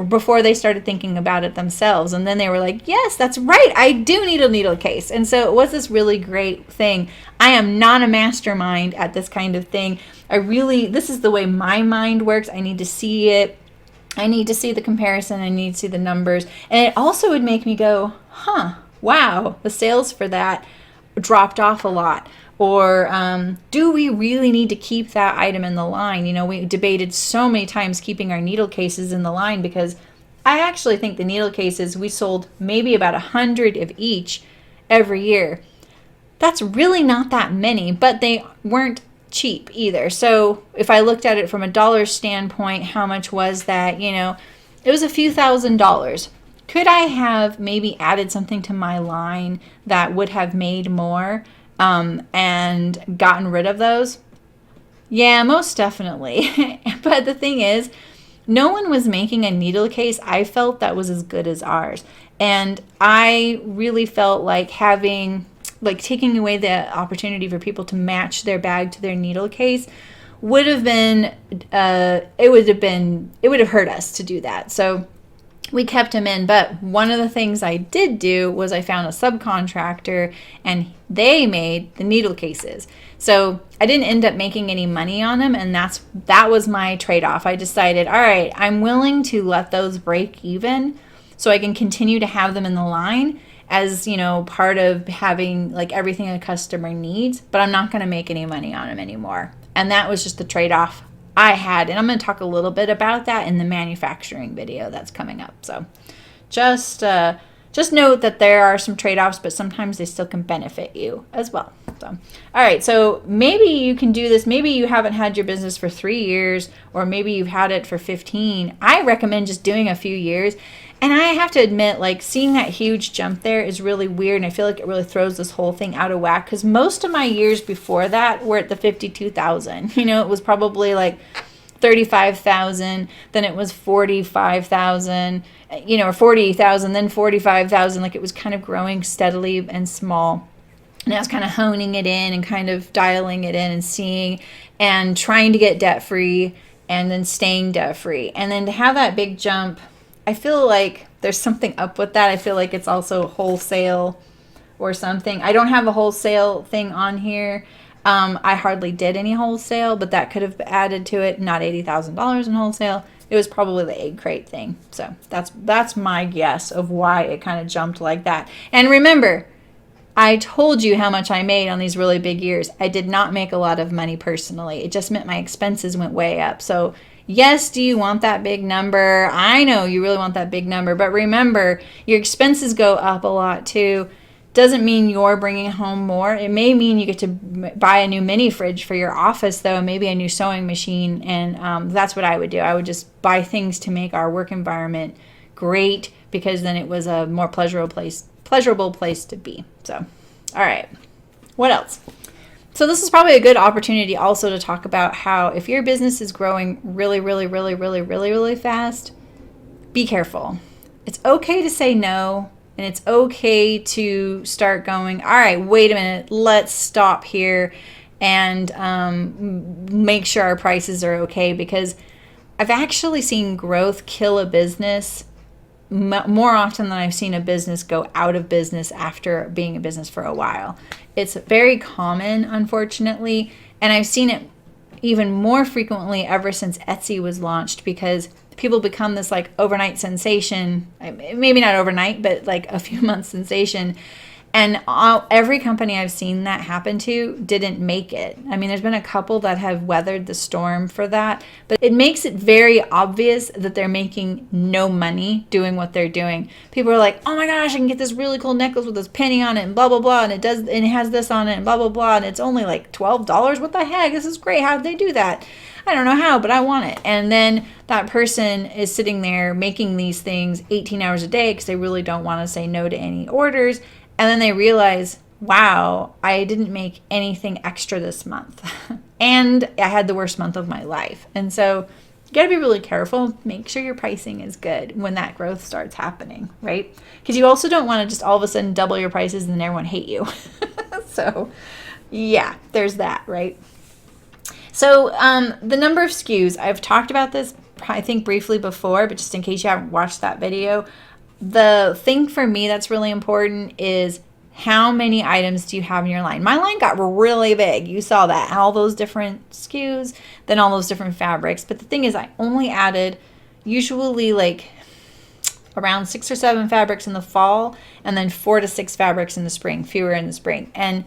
before they started thinking about it themselves. And then they were like, yes, that's right, I do need a needle case. And so it was this really great thing. I am not a mastermind at this kind of thing. This is the way my mind works. I need to see it. I need to see the comparison. I need to see the numbers. And it also would make me go, wow, the sales for that dropped off a lot. Or do we really need to keep that item in the line? You know, we debated so many times keeping our needle cases in the line, because I actually think the needle cases, we sold maybe about 100 of each every year. That's really not that many, but they weren't cheap either. So if I looked at it from a dollar standpoint, how much was that? You know, it was a few $1,000s. Could I have maybe added something to my line that would have made more? And gotten rid of those? Yeah, most definitely. But the thing is, no one was making a needle case I felt that was as good as ours. And I really felt like taking away the opportunity for people to match their bag to their needle case would have been, it would have hurt us to do that. So we kept him in. But one of the things I did do was I found a subcontractor, and they made the needle cases. So I didn't end up making any money on them, and that was my trade-off. I decided, all right, I'm willing to let those break even so I can continue to have them in the line as, you know, part of having like everything a customer needs, but I'm not going to make any money on them anymore. And that was just the trade-off I had. And I'm going to talk a little bit about that in the manufacturing video that's coming up. So just note that there are some trade-offs, but sometimes they still can benefit you as well. So, all right, so maybe you can do this. Maybe you haven't had your business for 3 years, or maybe you've had it for 15. I recommend just doing a few years. And I have to admit, like, seeing that huge jump there is really weird, and I feel like it really throws this whole thing out of whack, because most of my years before that were at the 52,000. You know, it was probably like 35,000, then it was 45,000, you know, or 40,000, then 45,000. Like, it was kind of growing steadily and small. And I was kind of honing it in and kind of dialing it in and seeing and trying to get debt free and then staying debt free. And then to have that big jump, I feel like there's something up with that. I feel like it's also wholesale or something. I don't have a wholesale thing on here. I hardly did any wholesale, but that could have added to it. Not $80,000 in wholesale. It was probably the egg crate thing. So that's my guess of why it kind of jumped like that. And remember, I told you how much I made on these really big years. I did not make a lot of money personally. It just meant my expenses went way up. So yes, do you want that big number? I know you really want that big number, but remember, your expenses go up a lot too. Doesn't mean you're bringing home more. It may mean you get to buy a new mini fridge for your office, though, maybe a new sewing machine, and that's what I would do. I would just buy things to make our work environment great, because then it was a more pleasurable place to be. So, all right, what else? So this is probably a good opportunity also to talk about how if your business is growing really, really, really, really, really, really fast, be careful. It's okay to say no, and it's okay to start going, all right, wait a minute, let's stop here and make sure our prices are okay, because I've actually seen growth kill a business more often than I've seen a business go out of business after being a business for a while. It's very common, unfortunately, and I've seen it even more frequently ever since Etsy was launched, because people become this like overnight sensation, maybe not overnight, but like a few months sensation. And every company I've seen that happen to didn't make it. I mean, there's been a couple that have weathered the storm for that, but it makes it very obvious that they're making no money doing what they're doing. People are like, oh my gosh, I can get this really cool necklace with this penny on it and blah, blah, blah, and it has this on it and blah, blah, blah, and it's only like $12. What the heck? This is great. How did they do that? I don't know how, but I want it. And then that person is sitting there making these things 18 hours a day because they really don't want to say no to any orders. And then they realize, wow, I didn't make anything extra this month. And I had the worst month of my life. And so you got to be really careful. Make sure your pricing is good when that growth starts happening, right? Because you also don't want to just all of a sudden double your prices and then everyone hate you. So yeah, there's that, right? So the number of SKUs, I've talked about this, I think, briefly before, but just in case you haven't watched that video, the thing for me that's really important is how many items do you have in your line? My line got really big. You saw that. All those different SKUs, then all those different fabrics. But the thing is, I only added usually like around 6 or 7 fabrics in the fall, and then 4 to 6 fabrics in the spring, fewer in the spring. And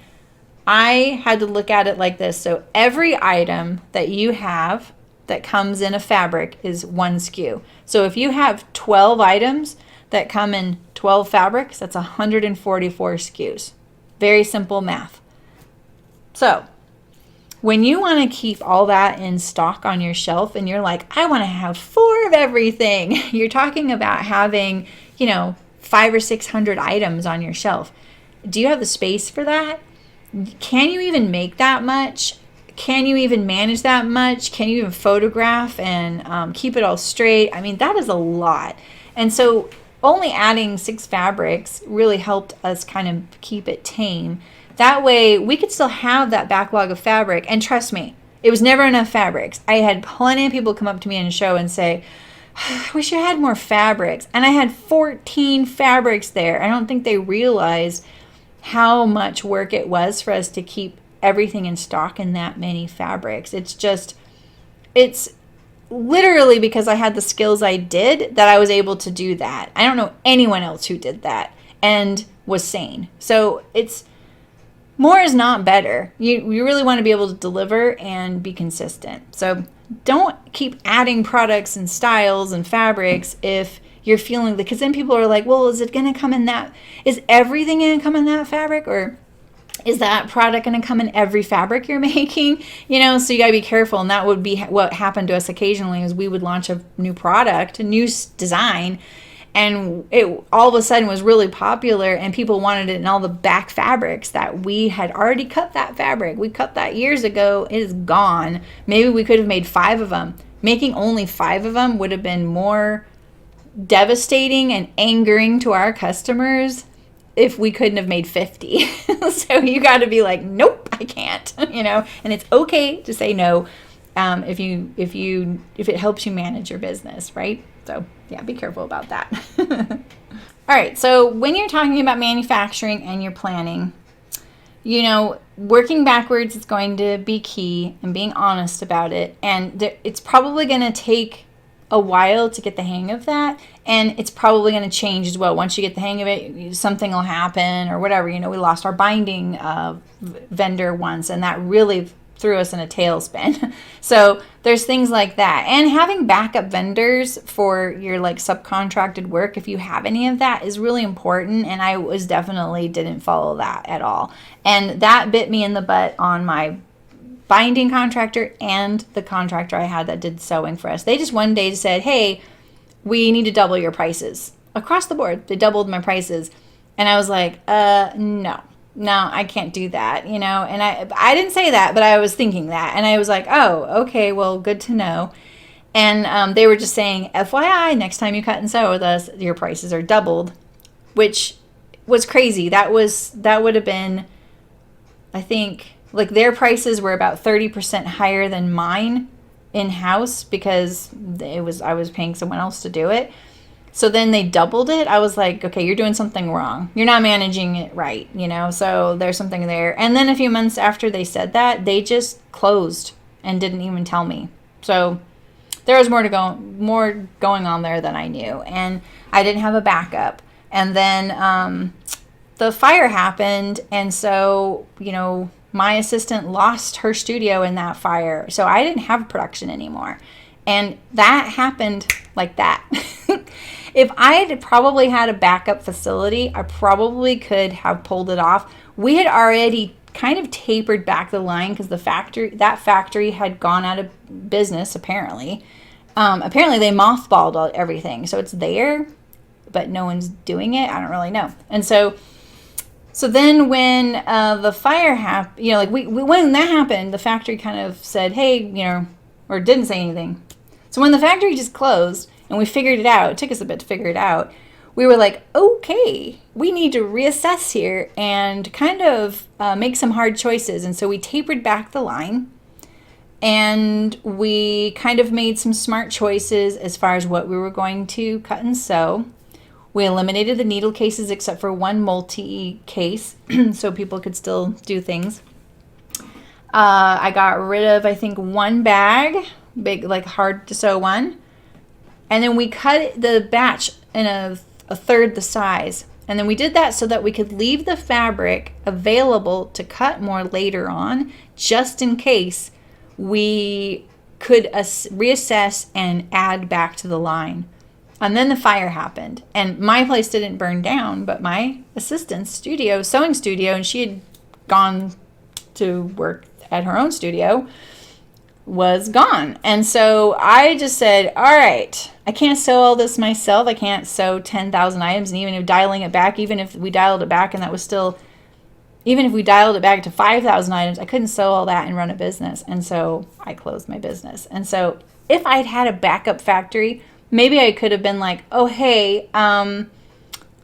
I had to look at it like this. So every item that you have that comes in a fabric is 1 SKU. So if you have 12 items that come in 12 fabrics, that's 144 SKUs. Very simple math. So when you want to keep all that in stock on your shelf and you're like, I want to have 4 of everything, you're talking about having, 500 or 600 items on your shelf. Do you have the space for that? Can you even make that much? Can you even manage that much? Can you even photograph and keep it all straight? I mean, that is a lot. And so only adding 6 fabrics really helped us kind of keep it tame. That way we could still have that backlog of fabric. And trust me, It was never enough fabrics. I had plenty of people come up to me in a show and say, I wish I had more fabrics. And I had 14 fabrics there. I don't think they realized how much work it was for us to keep everything in stock in that many fabrics. It's literally because I had the skills I did that I was able to do that. I don't know anyone else who did that and was sane. So more is not better. You really want to be able to deliver and be consistent. So don't keep adding products and styles and fabrics if you're feeling, because then people are like, well, is everything going to come in that fabric, or is that product going to come in every fabric you're making? So you got to be careful. And that would be what happened to us occasionally, is we would launch a new product, a new design, and it all of a sudden was really popular and people wanted it in all the back fabrics that we had already cut. That fabric, we cut that years ago, it is gone. Maybe we could have made 5 of them. Making only 5 of them would have been more devastating and angering to our customers if we couldn't have made 50. So you got to be like, nope, I can't, and it's okay to say no, if it helps you manage your business, right? So yeah, be careful about that. All right. So when you're talking about manufacturing and you're planning, working backwards is going to be key, and being honest about it. And it's probably going to take a while to get the hang of that, and it's probably going to change as well. Once you get the hang of it, something will happen or whatever. We lost our binding vendor once, and that really threw us in a tailspin. So there's things like that, and having backup vendors for your subcontracted work, if you have any of that, is really important. And I definitely didn't follow that at all, and that bit me in the butt on my binding contractor and the contractor I had that did sewing for us. They just one day said, hey, we need to double your prices across the board. They doubled my prices. And I was like, no, I can't do that, and I didn't say that, but I was thinking that. And I was like, oh, okay, well, good to know. And they were just saying, FYI, next time you cut and sew with us, your prices are doubled, which was crazy. That would have been, I think, their prices were about 30% higher than mine in-house, because I was paying someone else to do it. So then they doubled it. I was like, okay, you're doing something wrong. You're not managing it right, so there's something there. And then a few months after they said that, they just closed and didn't even tell me. So there was more going on there than I knew. And I didn't have a backup. And then the fire happened. And so, my assistant lost her studio in that fire. So I didn't have production anymore. And that happened like that. If I had probably had a backup facility, I probably could have pulled it off. We had already kind of tapered back the line because that factory had gone out of business, apparently. Apparently they mothballed everything. So it's there, but no one's doing it. I don't really know. And so then when the fire happened, when that happened, the factory kind of said, hey, or didn't say anything. So when the factory just closed and we figured it out, it took us a bit to figure it out, we were like, okay, we need to reassess here and kind of make some hard choices. And so we tapered back the line, and we kind of made some smart choices as far as what we were going to cut and sew. We eliminated the needle cases except for one multi-case so people could still do things. I got rid of, I think, one bag, big, hard to sew one. And then we cut the batch in a third the size. And then we did that so that we could leave the fabric available to cut more later on, just in case we could reassess and add back to the line. And then the fire happened, and my place didn't burn down, but my assistant's studio, sewing studio, and she had gone to work at her own studio, was gone. And so I just said, all right, I can't sew all this myself. I can't sew 10,000 items. And even if dialing it back, even if we dialed it back and that was still, even if we dialed it back to 5,000 items, I couldn't sew all that and run a business. And so I closed my business. And so if I'd had a backup factory, maybe I could have been like, oh, hey,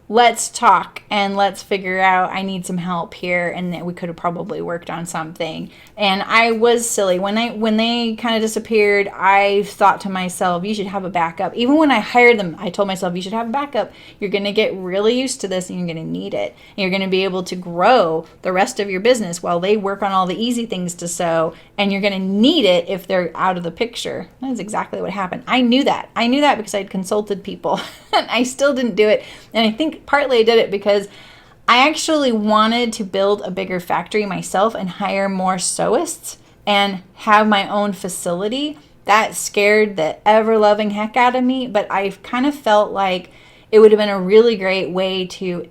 let's talk and let's figure out, I need some help here, and that we could have probably worked on something. And I was silly when they kind of disappeared. I thought to myself, you should have a backup. Even when I hired them, I told myself, you should have a backup. You're going to get really used to this and you're going to need it, and you're going to be able to grow the rest of your business while they work on all the easy things to sew, and you're going to need it if they're out of the picture. That is exactly what happened. I knew that because I'd consulted people and I still didn't do it. And I think partly I did it because I actually wanted to build a bigger factory myself and hire more sewists and have my own facility. That scared the ever-loving heck out of me, but I kind of felt like it would have been a really great way to,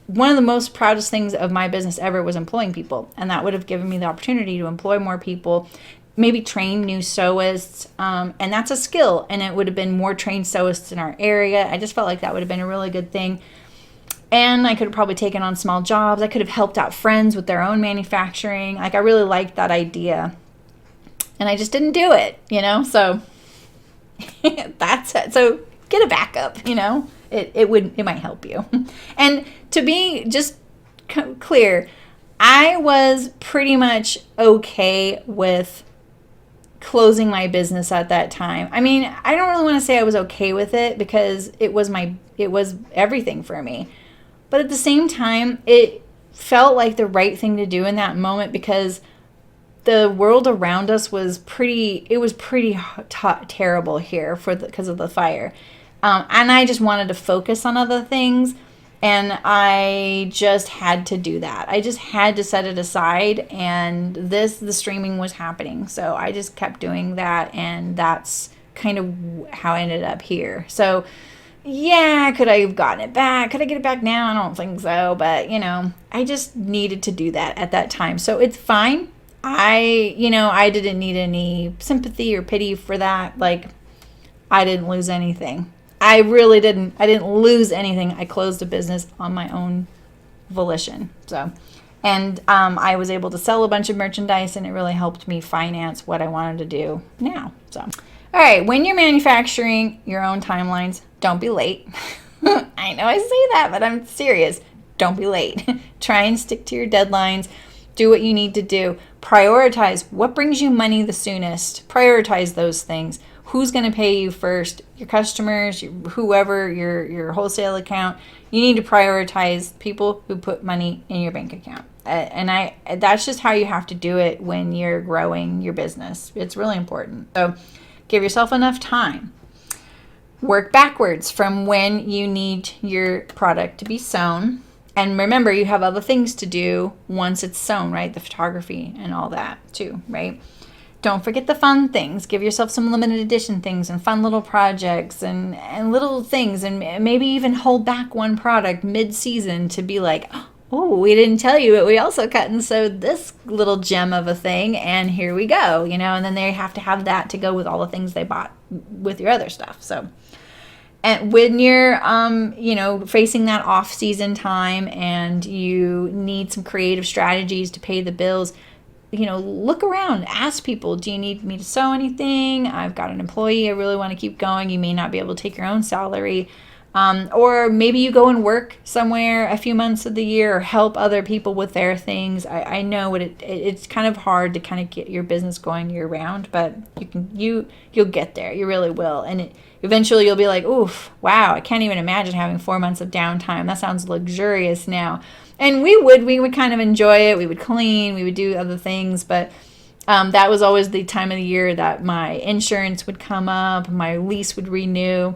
one of the most proudest things of my business ever was employing people, and that would have given me the opportunity to employ more people, maybe train new sewists, and that's a skill, and it would have been more trained sewists in our area. I just felt like that would have been a really good thing. And I could have probably taken on small jobs. I could have helped out friends with their own manufacturing. Like, I really liked that idea. And I just didn't do it, So that's it. So get a backup, It might help you. And to be just clear, I was pretty much okay with closing my business at that time. I mean, I don't really want to say I was okay with it because it was everything for me. But at the same time, it felt like the right thing to do in that moment because the world around us was pretty terrible here because of the fire. And I just wanted to focus on other things. And I just had to do that. I just had to set it aside, and the streaming was happening. So I just kept doing that, and that's kind of how I ended up here. So yeah, could I have gotten it back? Could I get it back now? I don't think so. But, I just needed to do that at that time. So it's fine. I didn't need any sympathy or pity for that. Like, I didn't lose anything. I really didn't. I didn't lose anything. I closed a business on my own volition. So, and I was able to sell a bunch of merchandise, and it really helped me finance what I wanted to do now. So, all right, when you're manufacturing your own timelines, don't be late. I know I say that, but I'm serious. Don't be late. Try and stick to your deadlines. Do what you need to do. Prioritize what brings you money the soonest. Prioritize those things. Who's going to pay you first? Your customers, whoever, your wholesale account. You need to prioritize people who put money in your bank account. And that's just how you have to do it when you're growing your business. It's really important. So give yourself enough time. Work backwards from when you need your product to be sewn. And remember, you have other things to do once it's sewn, right? The photography and all that too, right? Don't forget the fun things. Give yourself some limited edition things and fun little projects and little things, and maybe even hold back one product mid-season to be like, oh, we didn't tell you, but we also cut and sewed this little gem of a thing, and here we go, and then they have to have that to go with all the things they bought with your other stuff. So, and when you're, facing that off-season time and you need some creative strategies to pay the bills, look around, ask people, do you need me to sew anything? I've got an employee I really want to keep going. You may not be able to take your own salary. Or maybe you go and work somewhere a few months of the year or help other people with their things. I know it's kind of hard to kind of get your business going year round, but you'll get there. You really will. And eventually you'll be like, oof, wow, I can't even imagine having 4 months of downtime. That sounds luxurious now. And we would kind of enjoy it. We would clean, we would do other things, but that was always the time of the year that my insurance would come up, my lease would renew.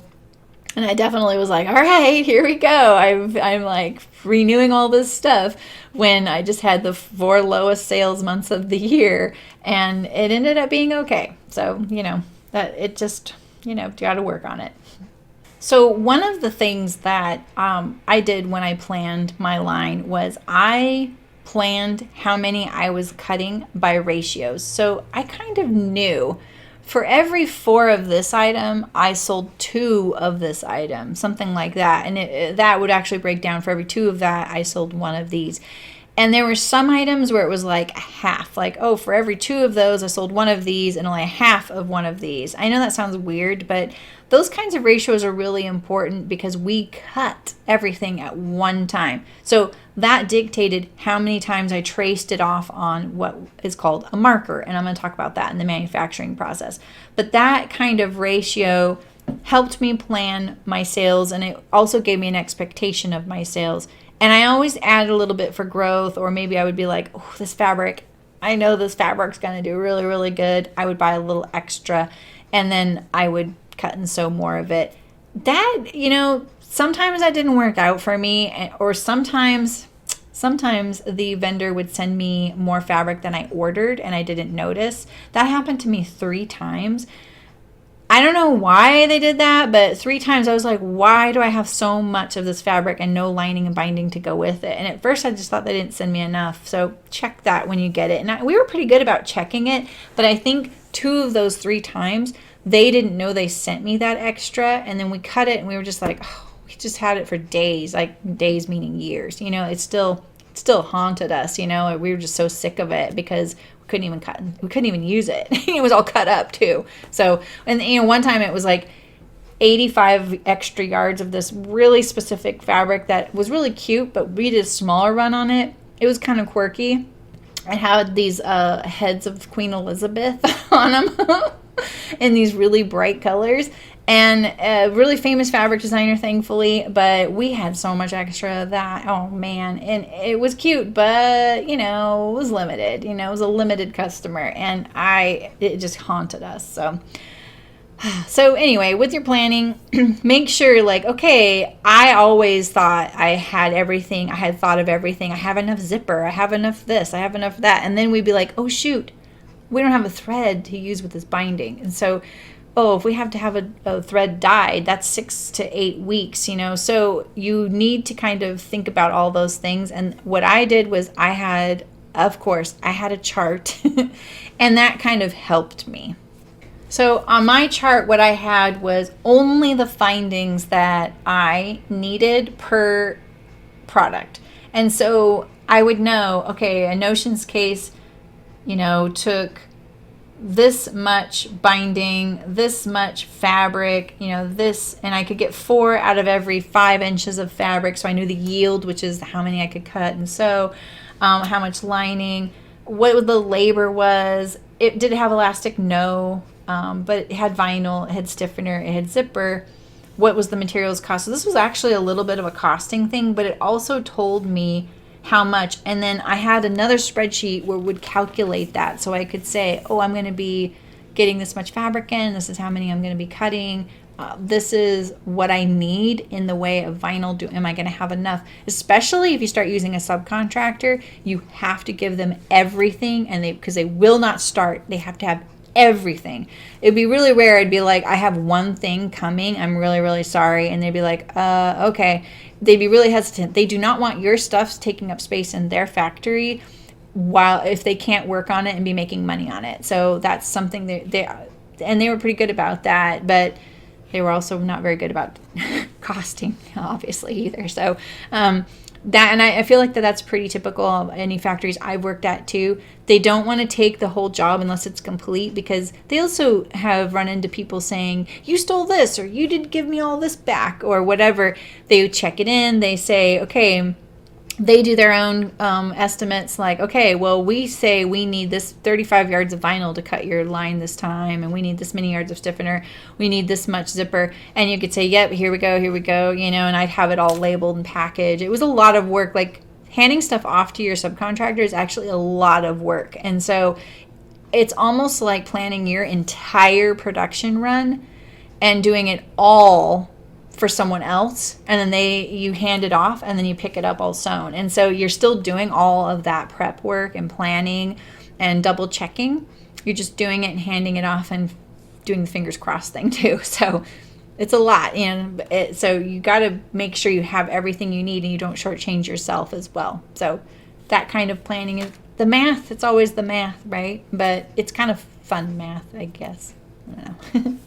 And I definitely was like, all right, here we go. I'm like renewing all this stuff when I just had the 4 lowest sales months of the year, and it ended up being okay. So, that it just, you got to work on it. So one of the things that I did when I planned my line was I planned how many I was cutting by ratios. So I kind of knew for every 4 of this item, I sold 2 of this item, something like that. And that would actually break down for every 2 of that, I sold 1 of these. And there were some items where it was like a half, like, oh, for every 2 of those, I sold 1 of these and only a half of 1 of these. I know that sounds weird, but those kinds of ratios are really important because we cut everything at one time. So that dictated how many times I traced it off on what is called a marker. And I'm going to talk about that in the manufacturing process. But that kind of ratio helped me plan my sales, and it also gave me an expectation of my sales. And I always add a little bit for growth, or maybe I would be like, oh, this fabric, I know this fabric's going to do really, really good. I would buy a little extra, and then I would cut and sew more of it. That, sometimes that didn't work out for me, or sometimes the vendor would send me more fabric than I ordered and I didn't notice. That happened to me 3 times. I don't know why they did that, but 3 times I was like, why do I have so much of this fabric and no lining and binding to go with it? And at first I just thought they didn't send me enough. So check that when you get it. And we were pretty good about checking it, but I think 2 of those 3 times, they didn't know they sent me that extra. And then we cut it and we were just like, oh, we just had it for days, like days meaning years. It still haunted us. We were just so sick of it because we couldn't even use it. It was all cut up too. So, and one time it was like 85 extra yards of this really specific fabric that was really cute, but we did a smaller run on it. It was kind of quirky. It had these heads of Queen Elizabeth on them in these really bright colors. And a really famous fabric designer, thankfully, but we had so much extra of that. Oh, man. And it was cute, but, it was limited. It was a limited customer, and it just haunted us. So anyway, with your planning, make sure, like, okay, I always thought I had everything. I had thought of everything. I have enough zipper. I have enough this. I have enough that. And then we'd be like, oh, shoot, we don't have a thread to use with this binding. And so, if we have to have a thread dyed, that's 6 to 8 weeks, So you need to kind of think about all those things. And what I did was I had a chart, and that kind of helped me. So on my chart, what I had was only the findings that I needed per product. And so I would know, okay, a Notions case, took this much binding, this much fabric, this, and I could get 4 out of every 5 inches of fabric. So I knew the yield, which is how many I could cut and sew, how much lining, what the labor was. It did have elastic, no, but it had vinyl, it had stiffener, it had zipper. What was the materials cost? So this was actually a little bit of a costing thing, but it also told me how much. And then I had another spreadsheet where it would calculate that, so I could say, oh, I'm going to be getting this much fabric in, this is how many I'm going to be cutting, this is what I need in the way of vinyl. Am I going to have enough? Especially if you start using a subcontractor, you have to give them everything, and because they will not start, they have to have everything. It'd be really rare. I'd be like, I have one thing coming, I'm really, really sorry. And they'd be like, okay. They'd be really hesitant. They do not want your stuff taking up space in their factory if they can't work on it and be making money on it. So that's something they were pretty good about that, but they were also not very good about costing, obviously, either. So I feel like that's pretty typical of any factories I've worked at too. They don't want to take the whole job unless it's complete, because they also have run into people saying, you stole this, or you didn't give me all this back, or whatever. They check it in, they say, okay, they do their own estimates, like, okay, well, we say we need this 35 yards of vinyl to cut your line this time, and we need this many yards of stiffener, we need this much zipper, and you could say, yep, here we go, and I'd have it all labeled and packaged. It was a lot of work. Like, handing stuff off to your subcontractor is actually a lot of work, and so it's almost like planning your entire production run and doing it all for someone else, and then you hand it off, and then you pick it up all sewn. And so you're still doing all of that prep work and planning and double checking. You're just doing it and handing it off and doing the fingers crossed thing too. So it's a lot, so you got to make sure you have everything you need and you don't shortchange yourself as well. So that kind of planning is the math. It's always the math, right? But it's kind of fun math, I guess. I don't know.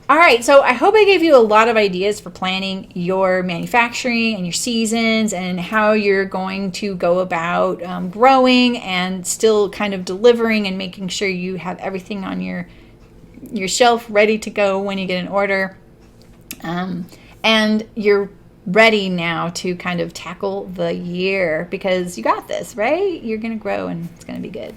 All right, so I hope I gave you a lot of ideas for planning your manufacturing and your seasons and how you're going to go about growing and still kind of delivering and making sure you have everything on your shelf ready to go when you get an order. And you're ready now to kind of tackle the year because you got this, right? You're going to grow and it's going to be good.